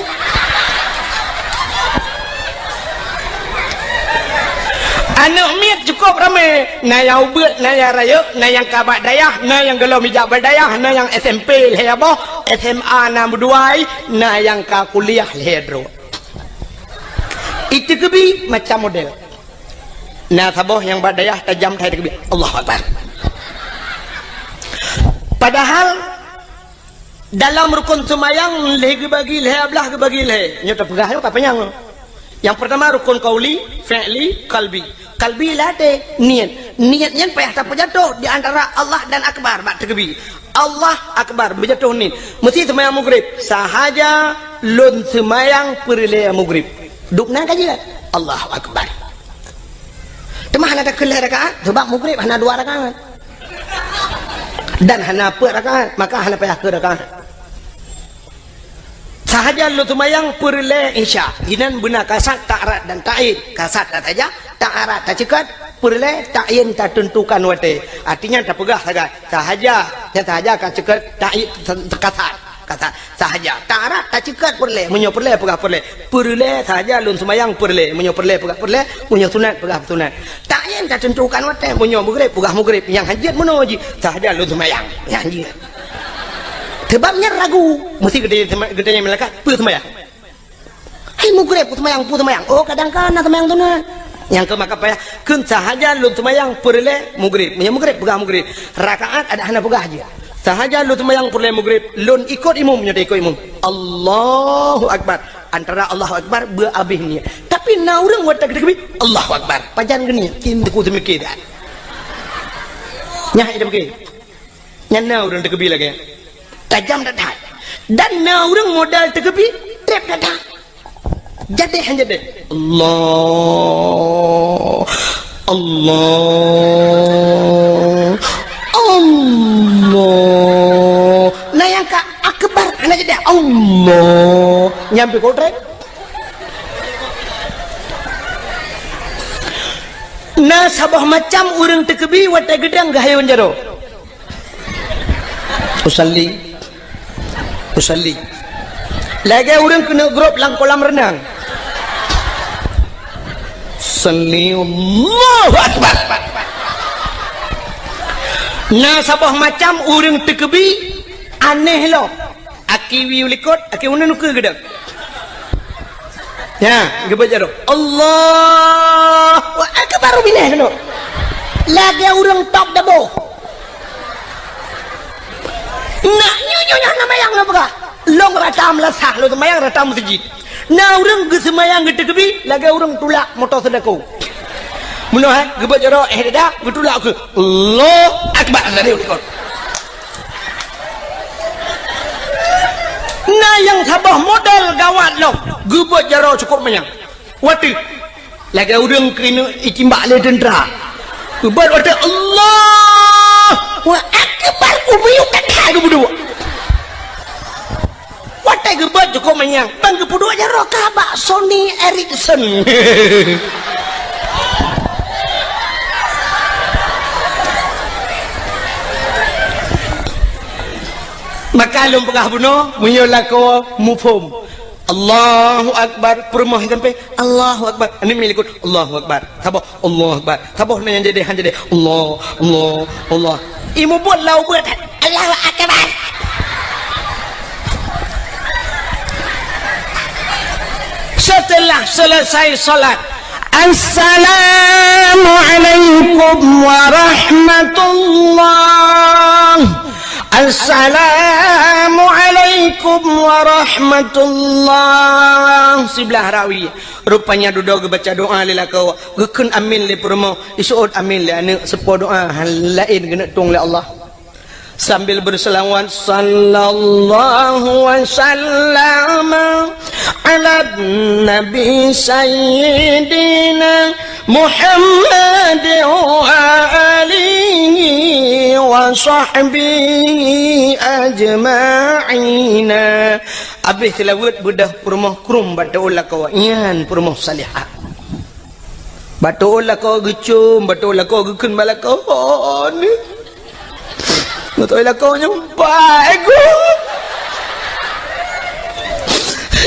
anak miat cukup ramai na yang ubet na yang raya na yang kabak dayah na yang gelau mijak berdayah na yang SMP lehabo SMA na berduai na yang ka kuliah lehedro itu kebi macam model nah saboh yang berdayah tajam thai kebi Allahu Akbar padahal dalam rukun semayang leh bagi leh ablah bagi leh nyata pegah yo kapanyang yang pertama rukun qauli fi'li qalbi lade niatnya payah tak jatuh di antara Allah dan akbar bak terkebi Allah akbar berjatuh ni mesti semayang maghrib sahaja lun semayang perle maghrib dukna kaji Allahu Akbar temah ada kelih rakaat sebab maghrib hanya 2 rakaat dan hana apa rakaat maka hana payah ke rakaat sahaja lu tumayang perle isya inan benar kasat ta'arat dan ta'in kasat tak saja ta'arat tak cekat perle ta'in tak tentukan wate artinya tak pegah sahaja akan cekat ta'in kasat kata sahaja ta'arat tak cekat perle menyo perle pegah perle sahaja lu tumayang perle menyo perle pegah perle menyo sunat pegah sunat ta'in tak tentukan wate menyo maghrib pegah maghrib yang hajat menuji sahaja lu tumayang yang hajat sebabnya ragu mesti gedenya melekat pu semayang hai mugrib pu semayang oh kadang-kadang semayang tu na yang ke maka payah kun sahaja lu semayang perle mugrib punya mugrib pegah mugrib rakaat ada hana pegah aja sahaja lu semayang perle mugrib lun ikut imam nya ikut imam Allahu akbar antara Allahu akbar beabihnya tapi na urang wata gede Allahu akbar pajan geni kintu semikir dah nyah ida begini nyana urang dekebi lagi tajam datang dan na orang modal tegebi trap datang jadi hanya deh Allah Allah Allah nah yang ka akbar hanya jadi Allah nyampe kau trap nah sabah macam orang tegebi watai gedang gahayon jaro usalli lagi orang kena grup lang kolam renang salli Allahu akbar na sabah macam orang tekebi aneh lo aki wiulikot aki una nuke gedang ya gebat jaro Allahu akbar bineh no lagi orang top dabo nak nyonya namayang apa long ratam la sah lo semayang ratam masjid na urang ge semayang gede kebi lagi urang tulak motor sedekau muno ha gebat jaro dah betulak ke Allah akbar dari ukot na yang sabah modal gawat lo gebat jaro cukup mayang wati lagi urang kena icimbak le dendra gebat wati Allah wa akbar ubiyuk ke berdua watai gebat cukup menyang bang ke berdua aja rokabak Sony Ericsson maka lum pegah bunuh menyolah kau mufum Allahu akbar permah sampai Allahu akbar ini milikut Allahu akbar sabah Allahu akbar sabah nanya jadi han jadi Allah Allah Allah imu buat lau buat Allahu akbar setelah selesai salat Assalamualaikum warahmatullahi Assalamualaikum warahmatullahi sebelah rawi rupanya duduk baca doa lila kau gekun amin le promo isuut amin le ane sepo doa lain kena tung le Allah sambil berselawat sallallahu wasallam ala nabi sayyidina Muhammad wa alihi wa sahbihi ajma'ina habis selawat budah permoh krum batulah kau ian permoh salihah batulah kau gecum batulah kau gekun balakon betul lah kau nyampai aku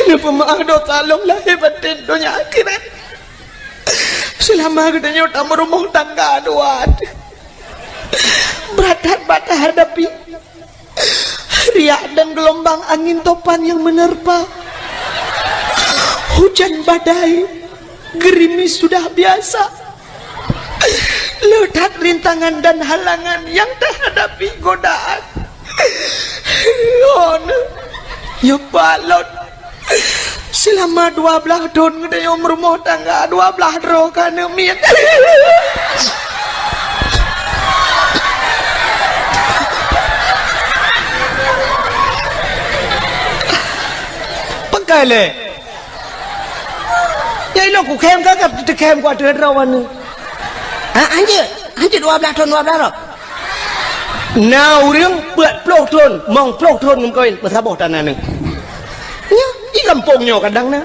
ini pemaaf doa tolonglah hebatin dunia akhirat selama kita nyota merumah tangga aduan berat bata hadapi riak dan gelombang angin topan yang menerpa hujan badai gerimis sudah biasa ledak rintangan dan halangan yang terhadapi godaan ya balot selama 12 tahun gede yang rumah tangga 12 roh kana miet pekale ya ilo ku kem kakap kem ku ada rawan anjir 12 tahun 12 roh Now riêng bượt plok thôn mong plok thôn ngâm coi mà saboh tanah neng. Ya, i kampungnya kadang na.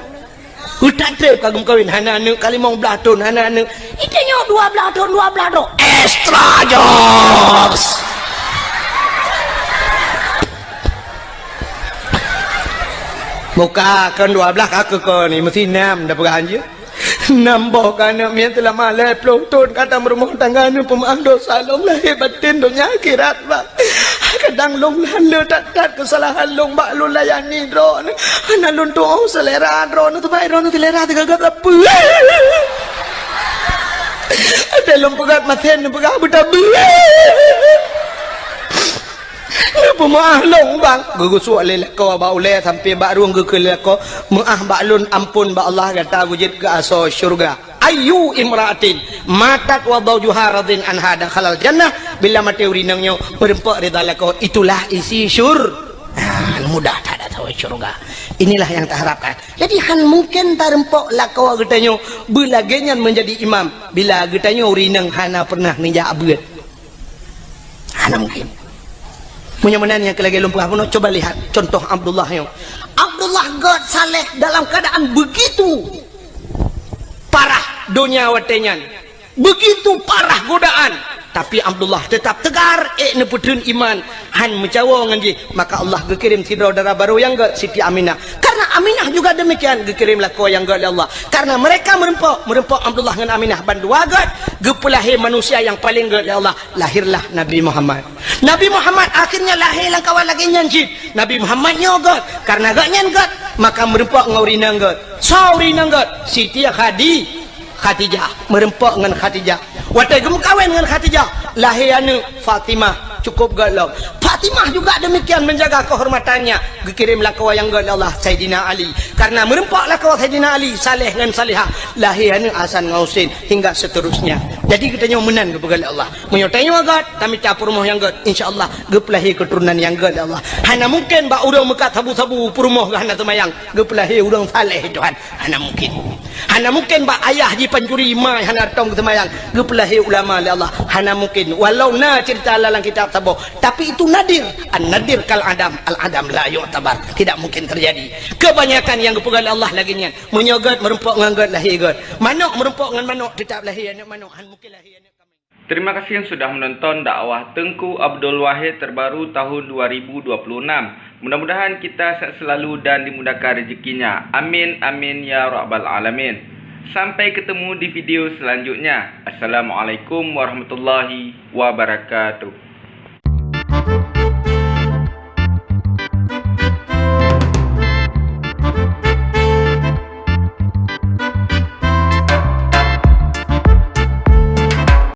Hutan trip kagum kawin hana neng kali mong belah thôn hana neng. Itanya 12 thôn. Extra jokes. Muka kan 12 kakak ko ni mesti 6 dah pegang je. Nambah kerana mian telah malai peloton kata merumah tangga ni pemaaf dosa long lahir batin dunia akhirat bak. Kadang long lalu tak kesalahan long bak lu layani drone. Ana lun tu selera drone tu baik drone selera tegak apa. Ada long pegat maten pegat betabu. Pemaaf long bang gugusuk le kau ba ule sampai bak ruang ke ko maaf bak lun ampun bak Allah kata wujud ke aso syurga ayu imraatin matat wa zawjuha radin anha dakhalal jannah bila mati urinangnya berempak ridha ko itulah isi mudah tak ada tahu syurga. Inilah yang tak harapkan. Jadi han mungkin tak rempok lakau getanyo belagenyan menjadi imam bila getanyo urinang hana pernah ninja abad. Hana mungkin. Mudah-mudahan yang kelagi lumpur apa? Coba lihat contoh Abdullah yang Abdullah God saleh dalam keadaan begitu parah dunia watenyan, begitu parah godaan, tapi Abdullah tetap tegar neputun iman han mencawa nganji maka Allah gekirim saudara baru yang ke Siti Aminah. Karena Aminah juga demikian gekirimlah kau yang ke Allah. Karena mereka merempok Abdullah dengan Aminah bandua god gepulahi manusia yang paling ke Allah. Lahirlah Nabi Muhammad. Nabi Muhammad akhirnya lahir lang kawan lagi nyanjit. Nabi Muhammad nyogot karena gak nyangot maka merempok ngaurinang god. Saurinang god Siti Khadijah merempok dengan Khadijah. Watai gem kawin dengan Khadijah lahirnya Fatimah cukup galau. Fatimah juga demikian menjaga kehormatannya. Dikirimlah kau yang galau Allah Sayyidina Ali. Karena merempaklah kau Sayyidina Ali saleh dengan salihah lahirnya Hasan Ngausin hingga seterusnya. Jadi kita nyomenan kepada Allah. Menyotanya agak kami capur rumah yang gad. InsyaAllah gepelahi keturunan yang gad Allah. Hana mungkin bak urang mekat sabu-sabu perumah hana temayang. Gepelahi urang saleh Tuhan. Hana mungkin. Hana mungkin bak ayah ji pencuri mai hana tong temayang. Gepelahi ulama Allah. Hana mungkin. Walau na cerita dalam kitab sabah. Tapi itu nadir. An-nadir kal adam. Al-adam la yu'tabar. Tidak mungkin terjadi. Kebanyakan yang kepegal Allah lagi nian. Menyogat merempok nganggat lahir gad. Manuk merempok ngan manuk tetap lahir anak manuk. Terima kasih yang sudah menonton dakwah Tengku Abdul Wahid terbaru tahun 2026. Mudah-mudahan kita sehat selalu dan dimudahkan rezekinya. Amin amin ya rabbal alamin. Sampai ketemu di video selanjutnya. Assalamualaikum warahmatullahi wabarakatuh.